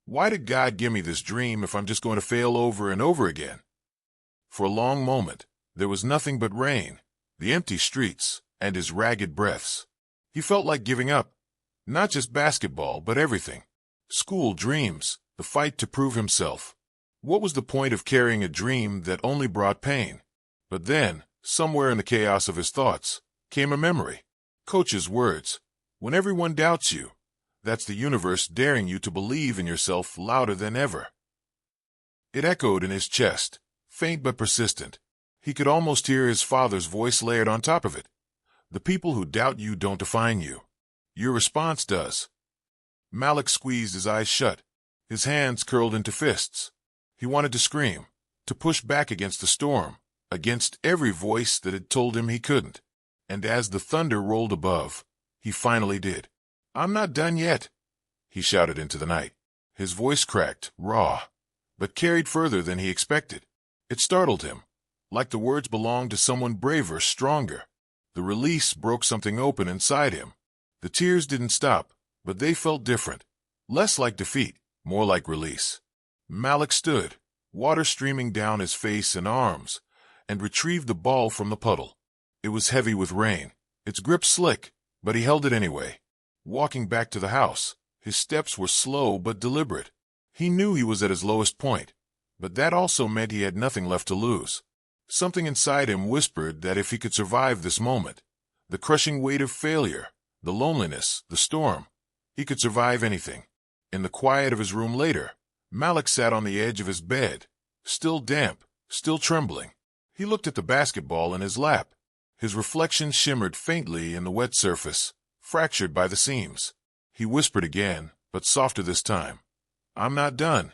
Why did God give me this dream if I'm just going to fail over and over again? For a long moment, there was nothing but rain, the empty streets, and his ragged breaths. He felt like giving up, Not just basketball, but everything. School, dreams, the fight to prove himself. What was the point of carrying a dream that only brought pain? But then, somewhere in the chaos of his thoughts, came a memory. Coach's words. When everyone doubts you, that's the universe daring you to believe in yourself louder than ever. It echoed in his chest, faint but persistent. He could almost hear his father's voice layered on top of it. The people who doubt you don't define you. Your response does. Malik squeezed his eyes shut, his hands curled into fists. He wanted to scream, to push back against the storm, against every voice that had told him he couldn't. And as the thunder rolled above, he finally did. "I'm not done yet," he shouted into the night. His voice cracked, raw, but carried further than he expected. It startled him, like the words belonged to someone braver, stronger. The release broke something open inside him. The tears didn't stop, but they felt different. Less like defeat, more like release. Malik stood, water streaming down his face and arms, and retrieved the ball from the puddle. It was heavy with rain, its grip slick, but he held it anyway. Walking back to the house, his steps were slow but deliberate. He knew he was at his lowest point, but that also meant he had nothing left to lose. Something inside him whispered that if he could survive this moment, the crushing weight of failure, the loneliness, the storm, he could survive anything. In the quiet of his room later, Malik sat on the edge of his bed, still damp, still trembling. He looked at the basketball in his lap. His reflection shimmered faintly in the wet surface, fractured by the seams. He whispered again, but softer this time. "I'm not done."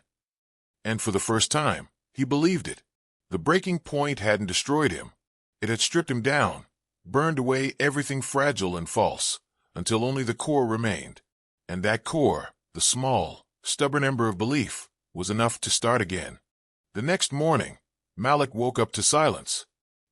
And for the first time, he believed it. The breaking point hadn't destroyed him. It had stripped him down, burned away everything fragile and false, until only the core remained. And that core, the small, stubborn ember of belief, was enough to start again. The next morning, Malik woke up to silence.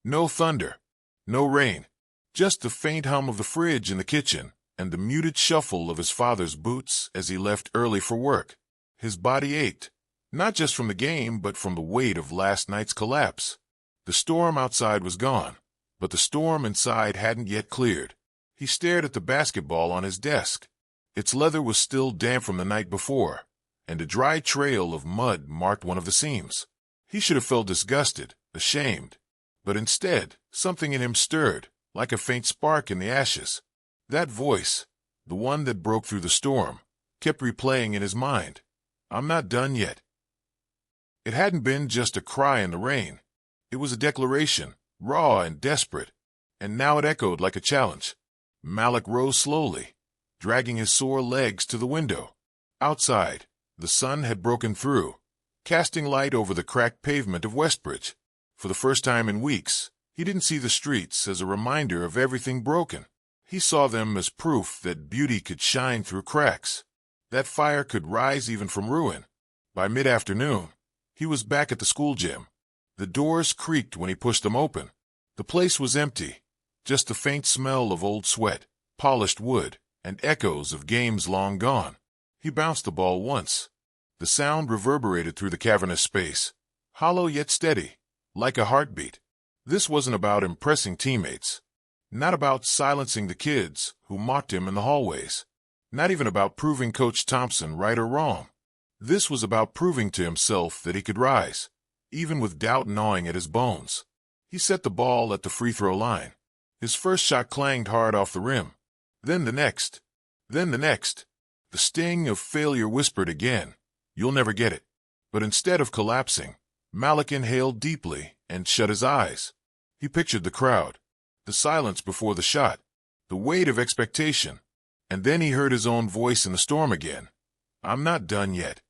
No thunder, no rain, just the faint hum of the fridge in the kitchen and the muted shuffle of his father's boots as he left early for work. His body ached, not just from the game but from the weight of last night's collapse. The storm outside was gone, but the storm inside hadn't yet cleared. He stared at the basketball on his desk. Its leather was still damp from the night before, and a dry trail of mud marked one of the seams. He should have felt disgusted, ashamed, but instead, something in him stirred, like a faint spark in the ashes. That voice, the one that broke through the storm, kept replaying in his mind. "I'm not done yet." It hadn't been just a cry in the rain. It was a declaration, raw and desperate, and now it echoed like a challenge. Malik rose slowly, dragging his sore legs to the window. Outside, the sun had broken through, casting light over the cracked pavement of Westbridge. For the first time in weeks, he didn't see the streets as a reminder of everything broken. He saw them as proof that beauty could shine through cracks, that fire could rise even from ruin. By mid-afternoon, he was back at the school gym. The doors creaked when he pushed them open. The place was empty, just the faint smell of old sweat, polished wood, and echoes of games long gone. He bounced the ball once. The sound reverberated through the cavernous space, hollow yet steady, like a heartbeat. This wasn't about impressing teammates, not about silencing the kids who mocked him in the hallways, not even about proving Coach Thompson right or wrong. This was about proving to himself that he could rise, even with doubt gnawing at his bones. He set the ball at the free throw line. His first shot clanged hard off the rim. Then the next. Then the next. The sting of failure whispered again, "You'll never get it." But instead of collapsing, Malik inhaled deeply and shut his eyes. He pictured the crowd, the silence before the shot, the weight of expectation, and then he heard his own voice in the storm again. "I'm not done yet."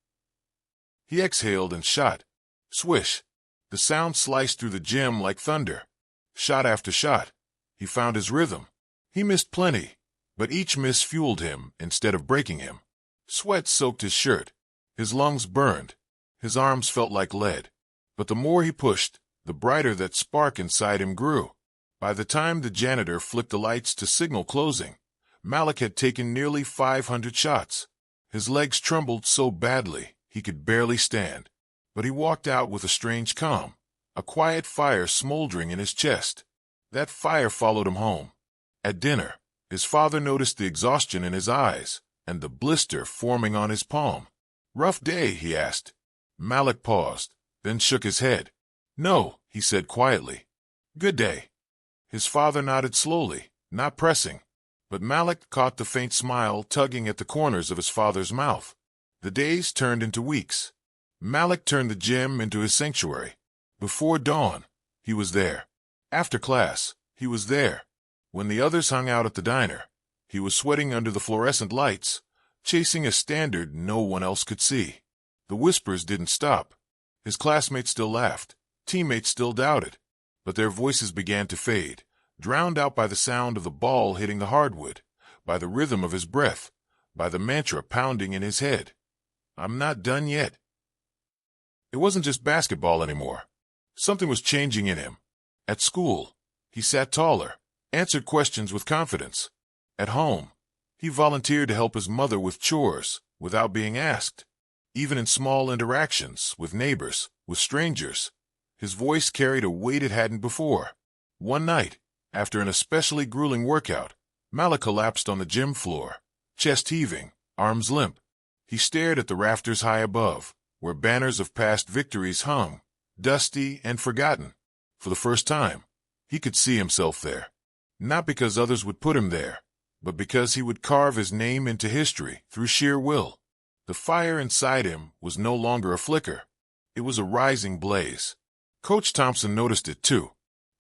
He exhaled and shot. Swish. The sound sliced through the gym like thunder. Shot after shot. He found his rhythm. He missed plenty, but each miss fueled him instead of breaking him. Sweat soaked his shirt. His lungs burned. His arms felt like lead. But the more he pushed, the brighter that spark inside him grew. By the time the janitor flicked the lights to signal closing, Malik had taken nearly 500 shots. His legs trembled so badly he could barely stand. But he walked out with a strange calm, a quiet fire smoldering in his chest. That fire followed him home. At dinner, His father noticed the exhaustion in his eyes and the blister forming on his palm. "Rough day?" he asked. Malik paused, then shook his head. "No," he said quietly. "Good day." His father nodded slowly, not pressing. But Malik caught the faint smile tugging at the corners of his father's mouth. The days turned into weeks. Malik turned the gym into his sanctuary. Before dawn, he was there. After class, he was there. When the others hung out at the diner, he was sweating under the fluorescent lights, chasing a standard no one else could see. The whispers didn't stop. His classmates still laughed. Teammates still doubted. But their voices began to fade, drowned out by the sound of the ball hitting the hardwood, by the rhythm of his breath, by the mantra pounding in his head. "I'm not done yet." It wasn't just basketball anymore. Something was changing in him. At school, he sat taller, answered questions with confidence. At home, he volunteered to help his mother with chores without being asked. Even in small interactions with neighbors, with strangers, his voice carried a weight it hadn't before. One night, after an especially grueling workout, Malik collapsed on the gym floor, chest heaving, arms limp. He stared at the rafters high above, where banners of past victories hung, dusty and forgotten. For the first time, he could see himself there. Not because others would put him there, but because he would carve his name into history through sheer will. The fire inside him was no longer a flicker. It was a rising blaze. Coach Thompson noticed it too.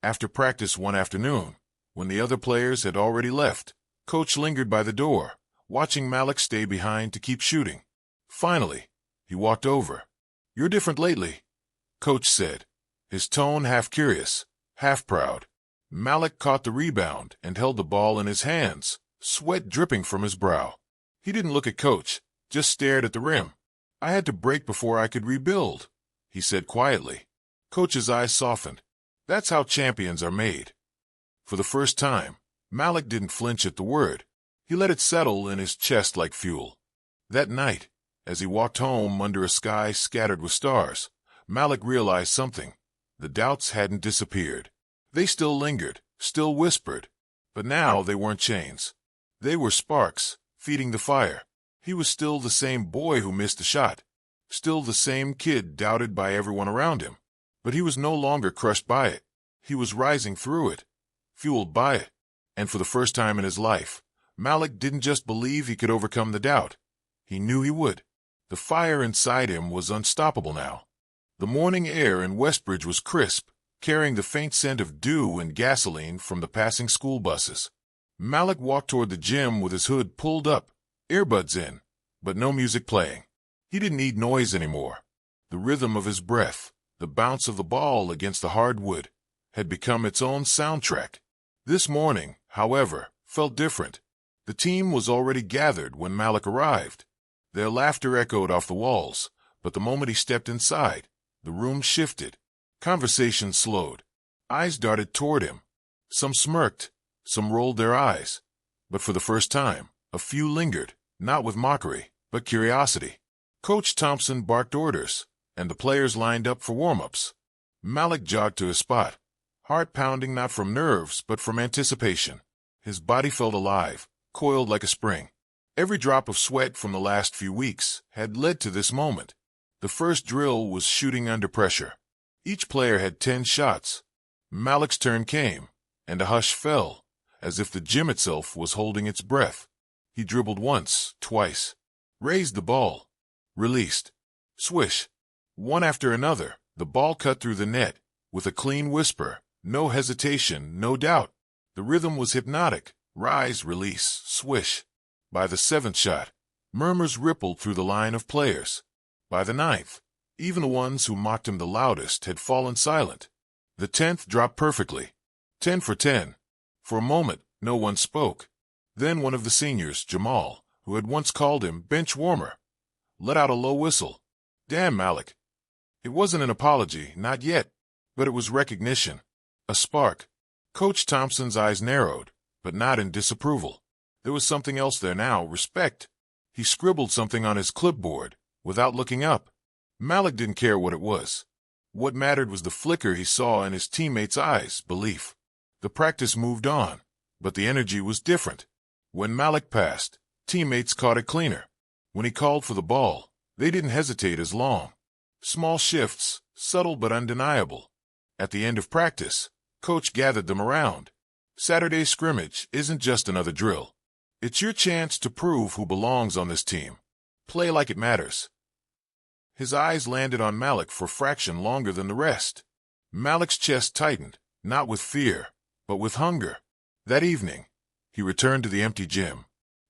After practice one afternoon, when the other players had already left, Coach lingered by the door, watching Malik stay behind to keep shooting. Finally, he walked over. "You're different lately," Coach said, his tone half curious, half proud. Malik caught the rebound and held the ball in his hands, sweat dripping from his brow. He didn't look at Coach, just stared at the rim. "I had to break before I could rebuild," he said quietly. Coach's eyes softened. "That's how champions are made." For the first time, Malik didn't flinch at the word. He let it settle in his chest like fuel. That night, as he walked home under a sky scattered with stars, Malik realized something. The doubts hadn't disappeared. They still lingered, still whispered. But now they weren't chains. They were sparks, feeding the fire. He was still the same boy who missed a shot. Still the same kid doubted by everyone around him. But he was no longer crushed by it. He was rising through it, fueled by it. And for the first time in his life, Malik didn't just believe he could overcome the doubt. He knew he would. The fire inside him was unstoppable now. The morning air in Westbridge was crisp, carrying the faint scent of dew and gasoline from the passing school buses. Malik walked toward the gym with his hood pulled up, earbuds in, but no music playing. He didn't need noise anymore. The rhythm of his breath, the bounce of the ball against the hardwood, had become its own soundtrack. This morning, however, felt different. The team was already gathered when Malik arrived. Their laughter echoed off the walls, but the moment he stepped inside, the room shifted. Conversation slowed. Eyes darted toward him. Some smirked, some rolled their eyes. But for the first time, a few lingered, not with mockery, but curiosity. Coach Thompson barked orders, and the players lined up for warm-ups. Malik jogged to his spot, heart pounding not from nerves but from anticipation. His body felt alive, coiled like a spring. Every drop of sweat from the last few weeks had led to this moment. The first drill was shooting under pressure. Each player had 10 shots. Malik's turn came, and a hush fell, as if the gym itself was holding its breath. He dribbled once, twice, raised the ball, released. Swish. One after another, the ball cut through the net, with a clean whisper, no hesitation, no doubt. The rhythm was hypnotic. Rise, release, swish. By the 7th shot, murmurs rippled through the line of players. By the 9th, even the ones who mocked him the loudest had fallen silent. The 10th dropped perfectly. 10 for 10. For a moment, no one spoke. Then one of the seniors, Jamal, who had once called him bench warmer, let out a low whistle. Damn, Malik. It wasn't an apology, not yet, but it was recognition. A spark. Coach Thompson's eyes narrowed, but not in disapproval. There was something else there now, respect. He scribbled something on his clipboard, without looking up. Malik didn't care what it was. What mattered was the flicker he saw in his teammates' eyes, belief. The practice moved on, but the energy was different. When Malik passed, teammates caught it cleaner. When he called for the ball, they didn't hesitate as long. Small shifts, subtle but undeniable. At the end of practice, coach gathered them around. Saturday's scrimmage isn't just another drill. It's your chance to prove who belongs on this team. Play like it matters. His eyes landed on Malik for a fraction longer than the rest. Malik's chest tightened, not with fear, but with hunger. That evening, he returned to the empty gym.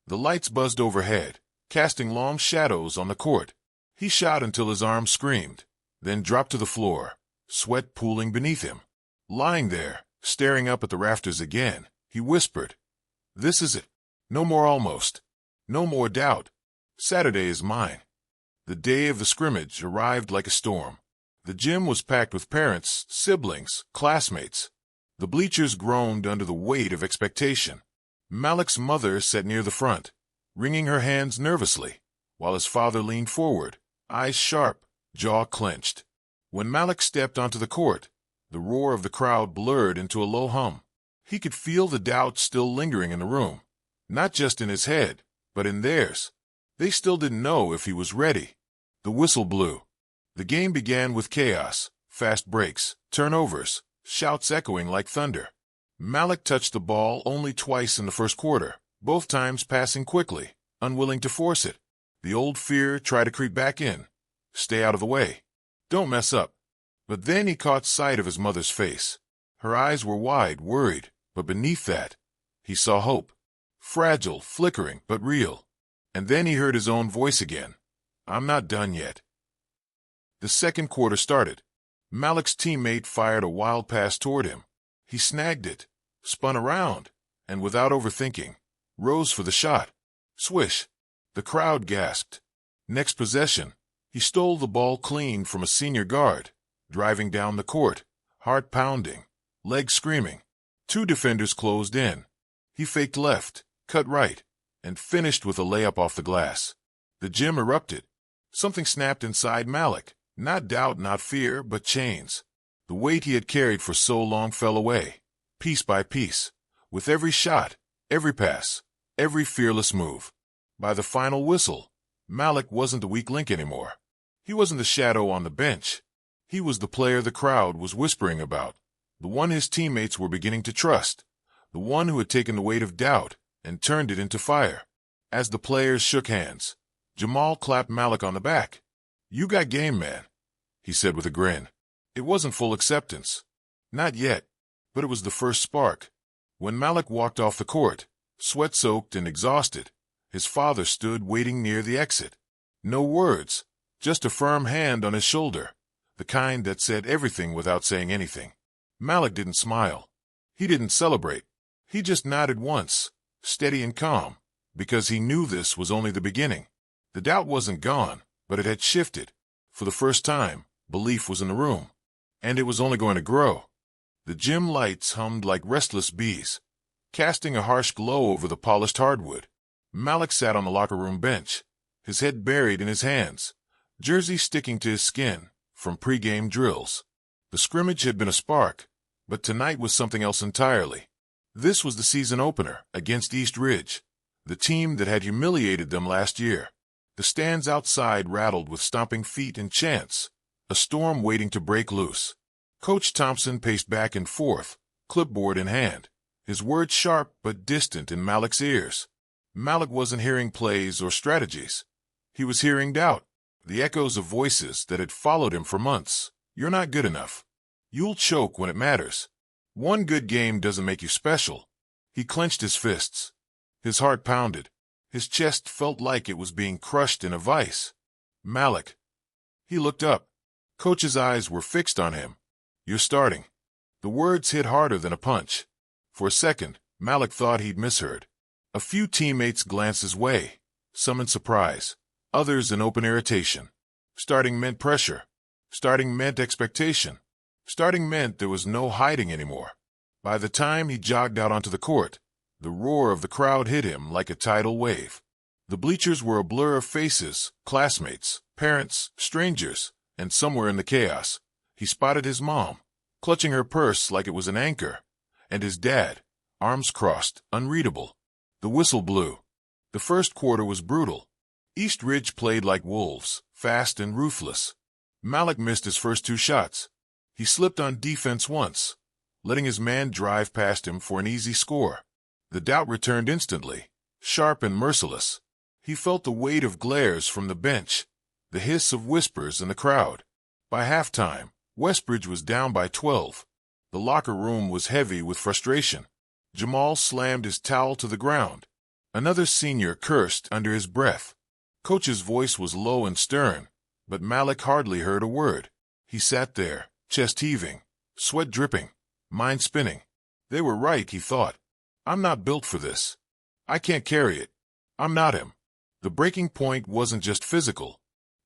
The lights buzzed overhead, casting long shadows on the court. He shot until his arms screamed, then dropped to the floor, sweat pooling beneath him. Lying there, staring up at the rafters again, he whispered, "This is it. No more almost. No more doubt. Saturday is mine." The day of the scrimmage arrived like a storm. The gym was packed with parents, siblings, classmates. The bleachers groaned under the weight of expectation. Malik's mother sat near the front, wringing her hands nervously, while his father leaned forward, eyes sharp, jaw clenched. When Malik stepped onto the court, the roar of the crowd blurred into a low hum. He could feel the doubt still lingering in the room, not just in his head, but in theirs. They still didn't know if he was ready. The whistle blew. The game began with chaos, fast breaks, turnovers, shouts echoing like thunder. Malik touched the ball only twice in the first quarter, both times passing quickly, unwilling to force it. The old fear tried to creep back in. Stay out of the way. Don't mess up. But then he caught sight of his mother's face. Her eyes were wide, worried, but beneath that, he saw hope. Fragile, flickering, but real. And then he heard his own voice again. "I'm not done yet." The second quarter started. Malik's teammate fired a wild pass toward him. He snagged it, spun around, and without overthinking, rose for the shot. Swish! The crowd gasped. Next possession, he stole the ball clean from a senior guard, driving down the court, heart pounding, legs screaming. Two defenders closed in. He faked left, cut right, and finished with a layup off the glass. The gym erupted. Something snapped inside Malik. Not doubt, not fear, but chains. The weight he had carried for so long fell away, piece by piece, with every shot, every pass, every fearless move. By the final whistle, Malik wasn't the weak link anymore. He wasn't the shadow on the bench. He was the player the crowd was whispering about, the one his teammates were beginning to trust, the one who had taken the weight of doubt and turned it into fire. As the players shook hands, Jamal clapped Malik on the back. "You got game, man," he said with a grin. It wasn't full acceptance. Not yet, but it was the first spark. When Malik walked off the court, sweat-soaked and exhausted, his father stood waiting near the exit. No words, just a firm hand on his shoulder, the kind that said everything without saying anything. Malik didn't smile. He didn't celebrate. He just nodded once, steady and calm, because he knew this was only the beginning. The doubt wasn't gone, but it had shifted. For the first time, belief was in the room, and it was only going to grow. The gym lights hummed like restless bees, casting a harsh glow over the polished hardwood. Malik sat on the locker room bench, his head buried in his hands, jersey sticking to his skin from pregame drills. The scrimmage had been a spark, but tonight was something else entirely. This was the season opener against East Ridge, the team that had humiliated them last year. The stands outside rattled with stomping feet and chants, a storm waiting to break loose. Coach Thompson paced back and forth, clipboard in hand, his words sharp but distant in Malik's ears. Malik wasn't hearing plays or strategies. He was hearing doubt, the echoes of voices that had followed him for months. "You're not good enough. You'll choke when it matters. One good game doesn't make you special." He clenched his fists. His heart pounded. His chest felt like it was being crushed in a vice. "Malik." He looked up. Coach's eyes were fixed on him. "You're starting." The words hit harder than a punch. For a second, Malik thought he'd misheard. A few teammates glanced his way, some in surprise, others in open irritation. Starting meant pressure. Starting meant expectation. Starting meant there was no hiding anymore. By the time he jogged out onto the court, the roar of the crowd hit him like a tidal wave. The bleachers were a blur of faces, classmates, parents, strangers, and somewhere in the chaos, he spotted his mom, clutching her purse like it was an anchor, and his dad, arms crossed, unreadable. The whistle blew. The first quarter was brutal. East Ridge played like wolves, fast and ruthless. Malik missed his first 2 shots. He slipped on defense once, letting his man drive past him for an easy score. The doubt returned instantly, sharp and merciless. He felt the weight of glares from the bench, the hiss of whispers in the crowd. By halftime, Westbridge was down by 12. The locker room was heavy with frustration. Jamal slammed his towel to the ground. Another senior cursed under his breath. Coach's voice was low and stern, but Malik hardly heard a word. He sat there, chest heaving, sweat dripping, mind spinning. They were right, he thought. I'm not built for this. I can't carry it. I'm not him. The breaking point wasn't just physical.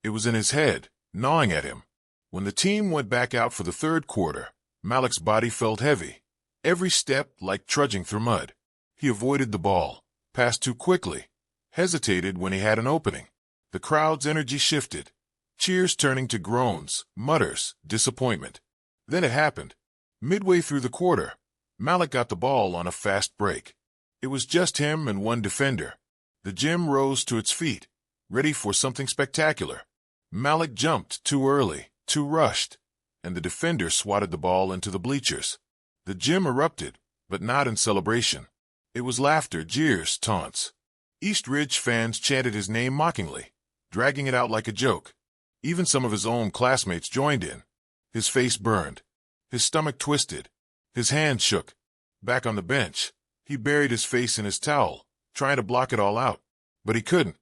It was in his head, gnawing at him. When the team went back out for the third quarter, Malik's body felt heavy, every step like trudging through mud. He avoided the ball, passed too quickly, hesitated when he had an opening. The crowd's energy shifted, cheers turning to groans, mutters, disappointment. Then it happened. Midway through the quarter, Malik got the ball on a fast break. It was just him and one defender. The gym rose to its feet, ready for something spectacular. Malik jumped too early, too rushed, and the defender swatted the ball into the bleachers. The gym erupted, but not in celebration. It was laughter, jeers, taunts. East Ridge fans chanted his name mockingly, dragging it out like a joke. Even some of his own classmates joined in. His face burned. His stomach twisted. His hands shook. Back on the bench, he buried his face in his towel, trying to block it all out. But he couldn't.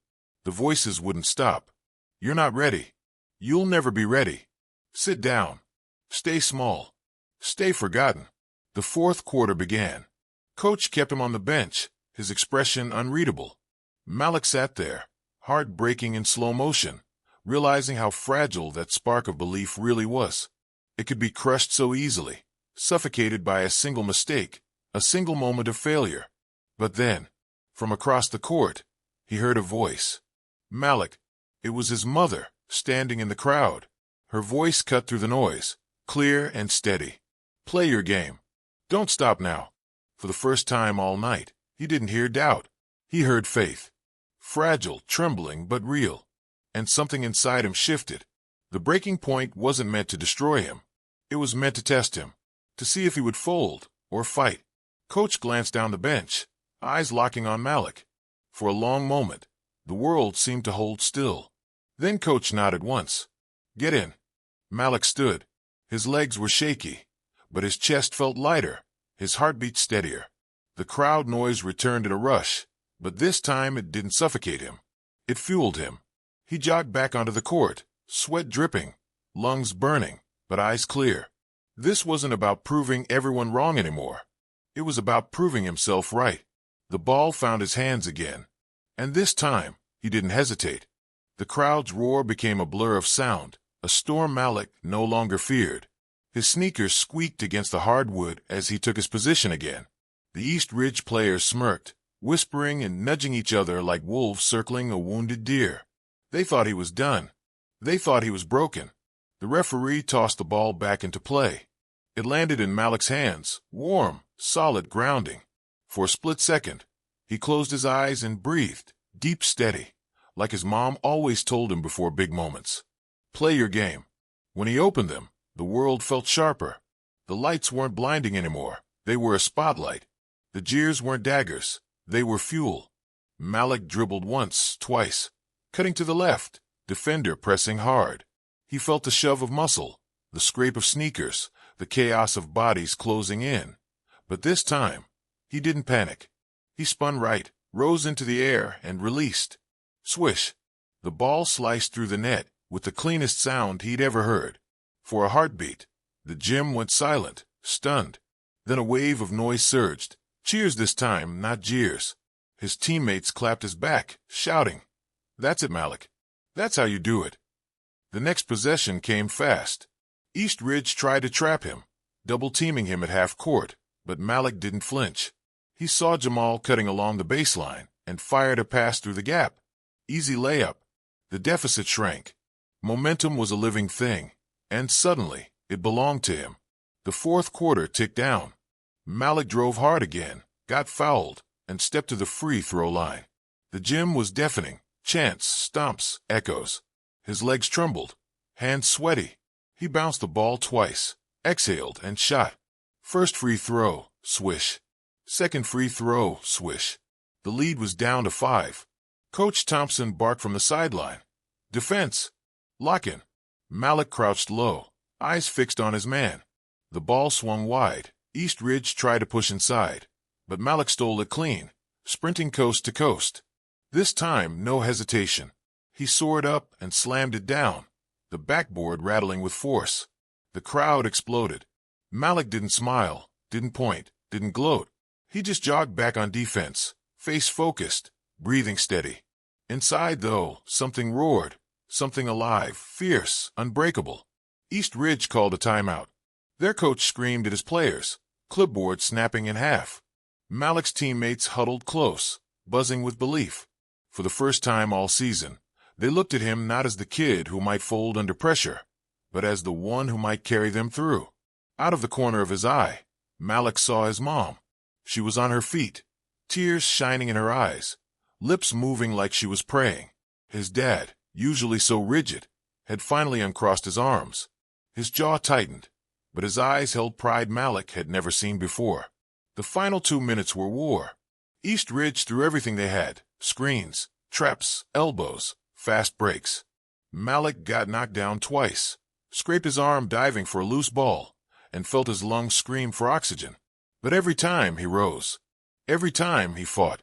The voices wouldn't stop. You're not ready. You'll never be ready. Sit down. Stay small. Stay forgotten. The fourth quarter began. Coach kept him on the bench, his expression unreadable. Malik sat there, heart breaking in slow motion, realizing how fragile that spark of belief really was. It could be crushed so easily, suffocated by a single mistake, a single moment of failure. But then, from across the court, he heard a voice. Malik. It was his mother, standing in the crowd. Her voice cut through the noise, clear and steady. Play your game. Don't stop now. For the first time all night, he didn't hear doubt. He heard faith. Fragile, trembling, but real. And something inside him shifted. The breaking point wasn't meant to destroy him. It was meant to test him, to see if he would fold or fight. Coach glanced down the bench, eyes locking on Malik. For a long moment, the world seemed to hold still. Then Coach nodded once. Get in. Malik stood. His legs were shaky, but his chest felt lighter, his heartbeat steadier. The crowd noise returned in a rush, but this time it didn't suffocate him. It fueled him. He jogged back onto the court, sweat dripping, lungs burning, but eyes clear. This wasn't about proving everyone wrong anymore. It was about proving himself right. The ball found his hands again. And this time, he didn't hesitate. The crowd's roar became a blur of sound, a storm Malik no longer feared. His sneakers squeaked against the hardwood as he took his position again. The East Ridge players smirked, whispering and nudging each other like wolves circling a wounded deer. They thought he was done. They thought he was broken. The referee tossed the ball back into play. It landed in Malik's hands, warm, solid grounding. For a split second, he closed his eyes and breathed, deep, steady, like his mom always told him before big moments. Play your game. When he opened them, the world felt sharper. The lights weren't blinding anymore. They were a spotlight. The jeers weren't daggers. They were fuel. Malik dribbled once, twice, cutting to the left, defender pressing hard. He felt the shove of muscle, the scrape of sneakers, the chaos of bodies closing in. But this time, he didn't panic. He spun right, rose into the air, and released. Swish. The ball sliced through the net with the cleanest sound he'd ever heard. For a heartbeat, the gym went silent, stunned. Then a wave of noise surged. Cheers this time, not jeers. His teammates clapped his back, shouting, "That's it, Malik. That's how you do it." The next possession came fast. East Ridge tried to trap him, double-teaming him at half court, but Malik didn't flinch. He saw Jamal cutting along the baseline and fired a pass through the gap. Easy layup. The deficit shrank. Momentum was a living thing, and suddenly it belonged to him. The fourth quarter ticked down. Malik drove hard again, got fouled, and stepped to the free throw line. The gym was deafening. Chants, stomps, echoes. His legs trembled, hands sweaty. He bounced the ball twice, exhaled, and shot. First free throw, swish. Second free throw, swish. The lead was down to 5. Coach Thompson barked from the sideline. Defense. Lock in. Malik crouched low, eyes fixed on his man. The ball swung wide. East Ridge tried to push inside, but Malik stole it clean, sprinting coast to coast. This time, no hesitation. He soared up and slammed it down, the backboard rattling with force. The crowd exploded. Malik didn't smile, didn't point, didn't gloat. He just jogged back on defense, face focused, breathing steady. Inside, though, something roared, something alive, fierce, unbreakable. East Ridge called a timeout. Their coach screamed at his players, clipboard snapping in half. Malik's teammates huddled close, buzzing with belief. For the first time all season, they looked at him not as the kid who might fold under pressure, but as the one who might carry them through. Out of the corner of his eye, Malik saw his mom. She was on her feet, tears shining in her eyes, lips moving like she was praying. His dad, usually so rigid, had finally uncrossed his arms. His jaw tightened, but his eyes held pride Malik had never seen before. The final 2 minutes were war. East Ridge threw everything they had, screens, traps, elbows, fast breaks. Malik got knocked down twice, scraped his arm diving for a loose ball, and felt his lungs scream for oxygen. But every time he rose. Every time he fought.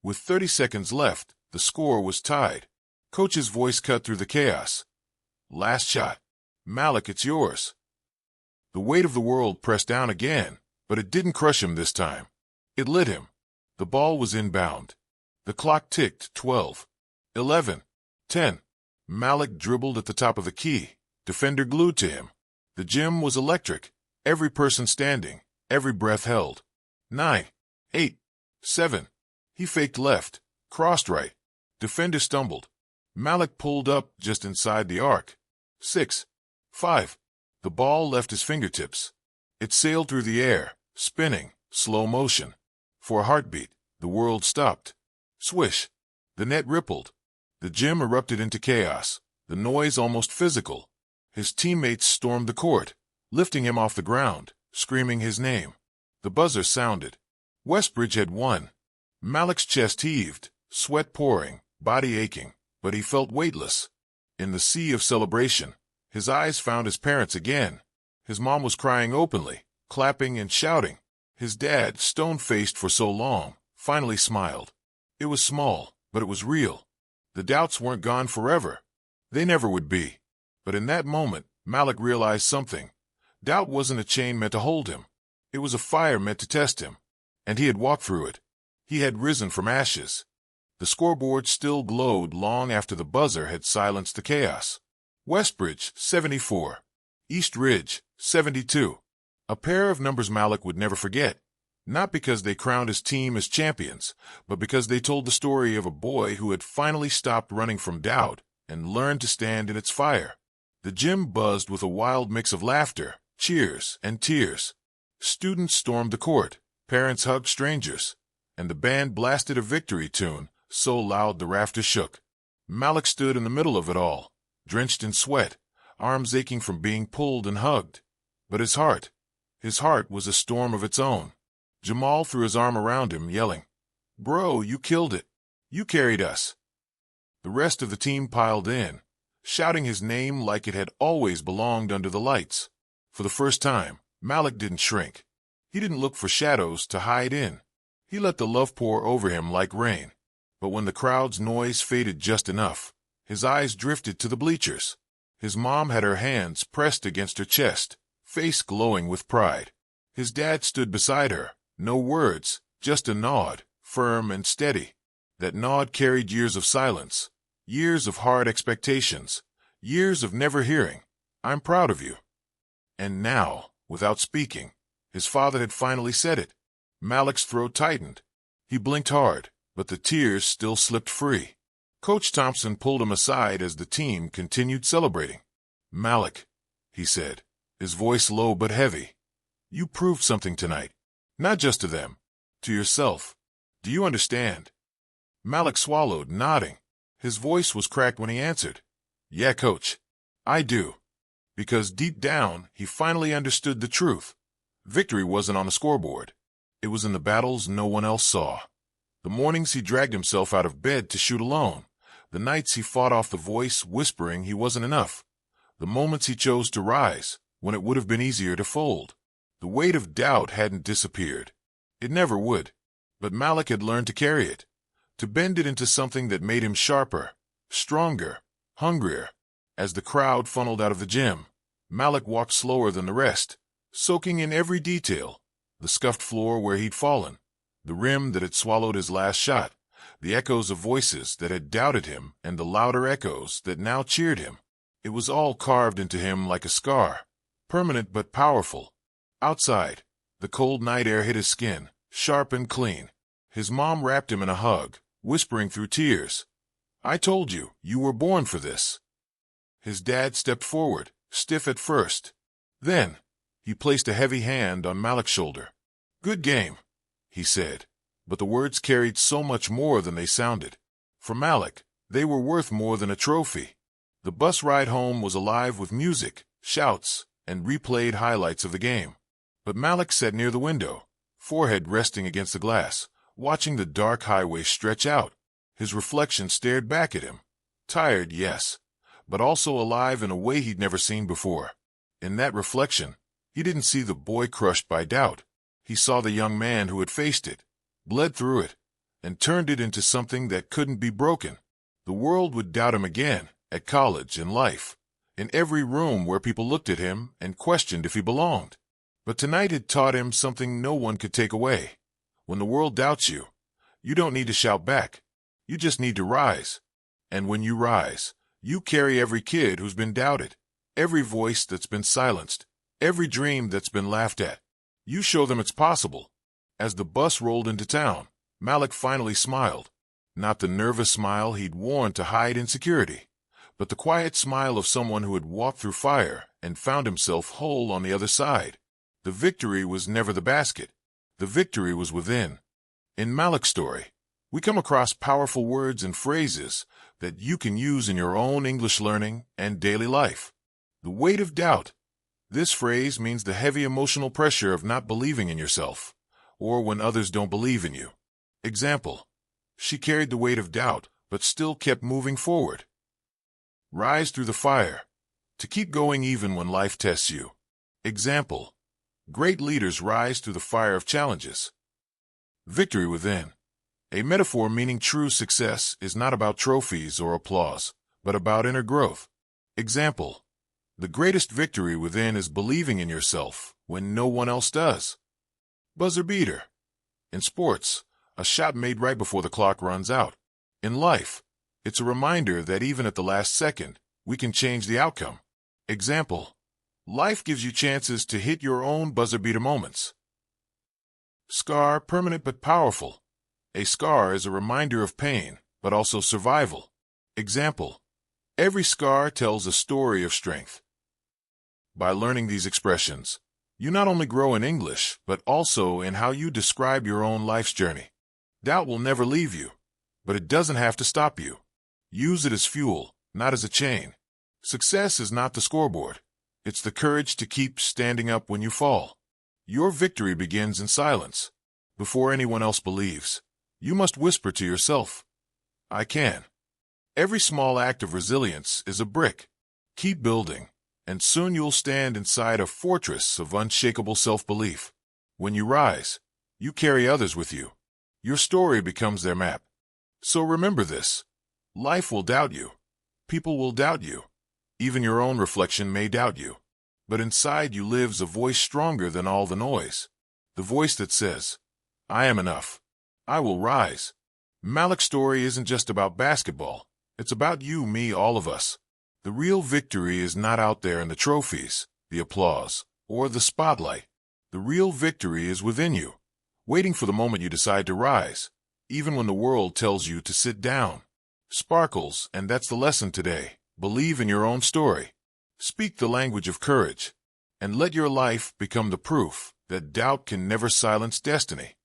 With 30 seconds left, the score was tied. Coach's voice cut through the chaos. Last shot. Malik, it's yours. The weight of the world pressed down again, but it didn't crush him this time. It lit him. The ball was inbound. The clock ticked. 12, 11, 10. Malik dribbled at the top of the key, defender glued to him. The gym was electric, every person standing, every breath held. 9, 8, 7. He faked left, crossed right. Defender stumbled. Malik pulled up just inside the arc. 6, 5. The ball left his fingertips. It sailed through the air, spinning, slow motion. For a heartbeat, the world stopped. Swish. The net rippled. The gym erupted into chaos, the noise almost physical. His teammates stormed the court, lifting him off the ground, screaming his name. The buzzer sounded. Westbridge had won. Malik's chest heaved, sweat pouring, body aching, but he felt weightless. In the sea of celebration, his eyes found his parents again. His mom was crying openly, clapping and shouting. His dad, stone-faced for so long, finally smiled. It was small, but it was real. The doubts weren't gone forever. They never would be. But in that moment, Malik realized something. Doubt wasn't a chain meant to hold him. It was a fire meant to test him. And he had walked through it. He had risen from ashes. The scoreboard still glowed long after the buzzer had silenced the chaos. Westbridge, 74. East Ridge, 72. A pair of numbers Malik would never forget. Not because they crowned his team as champions, but because they told the story of a boy who had finally stopped running from doubt and learned to stand in its fire. The gym buzzed with a wild mix of laughter, cheers, and tears. Students stormed the court, parents hugged strangers, and the band blasted a victory tune so loud the rafters shook. Malik stood in the middle of it all, drenched in sweat, arms aching from being pulled and hugged. But his heart was a storm of its own. Jamal threw his arm around him, yelling, "Bro, you killed it. You carried us." The rest of the team piled in, shouting his name like it had always belonged under the lights. For the first time, Malik didn't shrink. He didn't look for shadows to hide in. He let the love pour over him like rain. But when the crowd's noise faded just enough, his eyes drifted to the bleachers. His mom had her hands pressed against her chest, face glowing with pride. His dad stood beside her, no words, just a nod, firm and steady. That nod carried years of silence, years of hard expectations, years of never hearing, "I'm proud of you." And now, without speaking, his father had finally said it. Malik's throat tightened. He blinked hard, but the tears still slipped free. Coach Thompson pulled him aside as the team continued celebrating. "Malik," he said, his voice low but heavy, "you proved something tonight. Not just to them, to yourself. Do you understand? Malik swallowed, nodding. His voice was cracked when he answered, "Yeah, coach. I do." Because deep down, he finally understood the truth. Victory wasn't on the scoreboard. It was in the battles no one else saw. The mornings he dragged himself out of bed to shoot alone. The nights he fought off the voice whispering he wasn't enough. The moments he chose to rise, when it would have been easier to fold. The weight of doubt hadn't disappeared. It never would. But Malik had learned to carry it, to bend it into something that made him sharper, stronger, hungrier. As the crowd funneled out of the gym, Malik walked slower than the rest, soaking in every detail. The scuffed floor where he'd fallen, the rim that had swallowed his last shot, the echoes of voices that had doubted him and the louder echoes that now cheered him. It was all carved into him like a scar, permanent but powerful. Outside, the cold night air hit his skin, sharp and clean. His mom wrapped him in a hug, whispering through tears, "I told you, you were born for this." His dad stepped forward, stiff at first. Then, he placed a heavy hand on Malik's shoulder. "Good game," he said, but the words carried so much more than they sounded. For Malik, they were worth more than a trophy. The bus ride home was alive with music, shouts, and replayed highlights of the game. But Malik sat near the window, forehead resting against the glass, watching the dark highway stretch out. His reflection stared back at him. Tired, yes, but also alive in a way he'd never seen before. In that reflection, he didn't see the boy crushed by doubt. He saw the young man who had faced it, bled through it, and turned it into something that couldn't be broken. The world would doubt him again, at college, in life, in every room where people looked at him and questioned if he belonged. But tonight had taught him something no one could take away. When the world doubts you, you don't need to shout back. You just need to rise. And when you rise, you carry every kid who's been doubted, every voice that's been silenced, every dream that's been laughed at. You show them it's possible. As the bus rolled into town, Malik finally smiled. Not the nervous smile he'd worn to hide insecurity, but the quiet smile of someone who had walked through fire and found himself whole on the other side. The victory was never the basket. The victory was within. In Malik's story, we come across powerful words and phrases that you can use in your own English learning and daily life. The weight of doubt. This phrase means the heavy emotional pressure of not believing in yourself, or when others don't believe in you. Example: she carried the weight of doubt, but still kept moving forward. Rise through the fire. To keep going even when life tests you. Example: great leaders rise through the fire of challenges. Victory within. A metaphor meaning true success is not about trophies or applause, but about inner growth. Example: the greatest victory within is believing in yourself when no one else does. Buzzer beater. In sports, a shot made right before the clock runs out. In life, it's a reminder that even at the last second, we can change the outcome. Example: life gives you chances to hit your own buzzer beater moments. Scar, permanent but powerful. A scar is a reminder of pain, but also survival. Example: every scar tells a story of strength. By learning these expressions, you not only grow in English, but also in how you describe your own life's journey. Doubt will never leave you, but it doesn't have to stop you. Use it as fuel, not as a chain. Success is not the scoreboard. It's the courage to keep standing up when you fall. Your victory begins in silence. Before anyone else believes, you must whisper to yourself, "I can." Every small act of resilience is a brick. Keep building, and soon you'll stand inside a fortress of unshakable self-belief. When you rise, you carry others with you. Your story becomes their map. So remember this: life will doubt you. People will doubt you. Even your own reflection may doubt you. But inside you lives a voice stronger than all the noise. The voice that says, "I am enough. I will rise." Malik's story isn't just about basketball. It's about you, me, all of us. The real victory is not out there in the trophies, the applause, or the spotlight. The real victory is within you, waiting for the moment you decide to rise, even when the world tells you to sit down. Sparkles, and that's the lesson today. Believe in your own story. Speak the language of courage, and let your life become the proof that doubt can never silence destiny.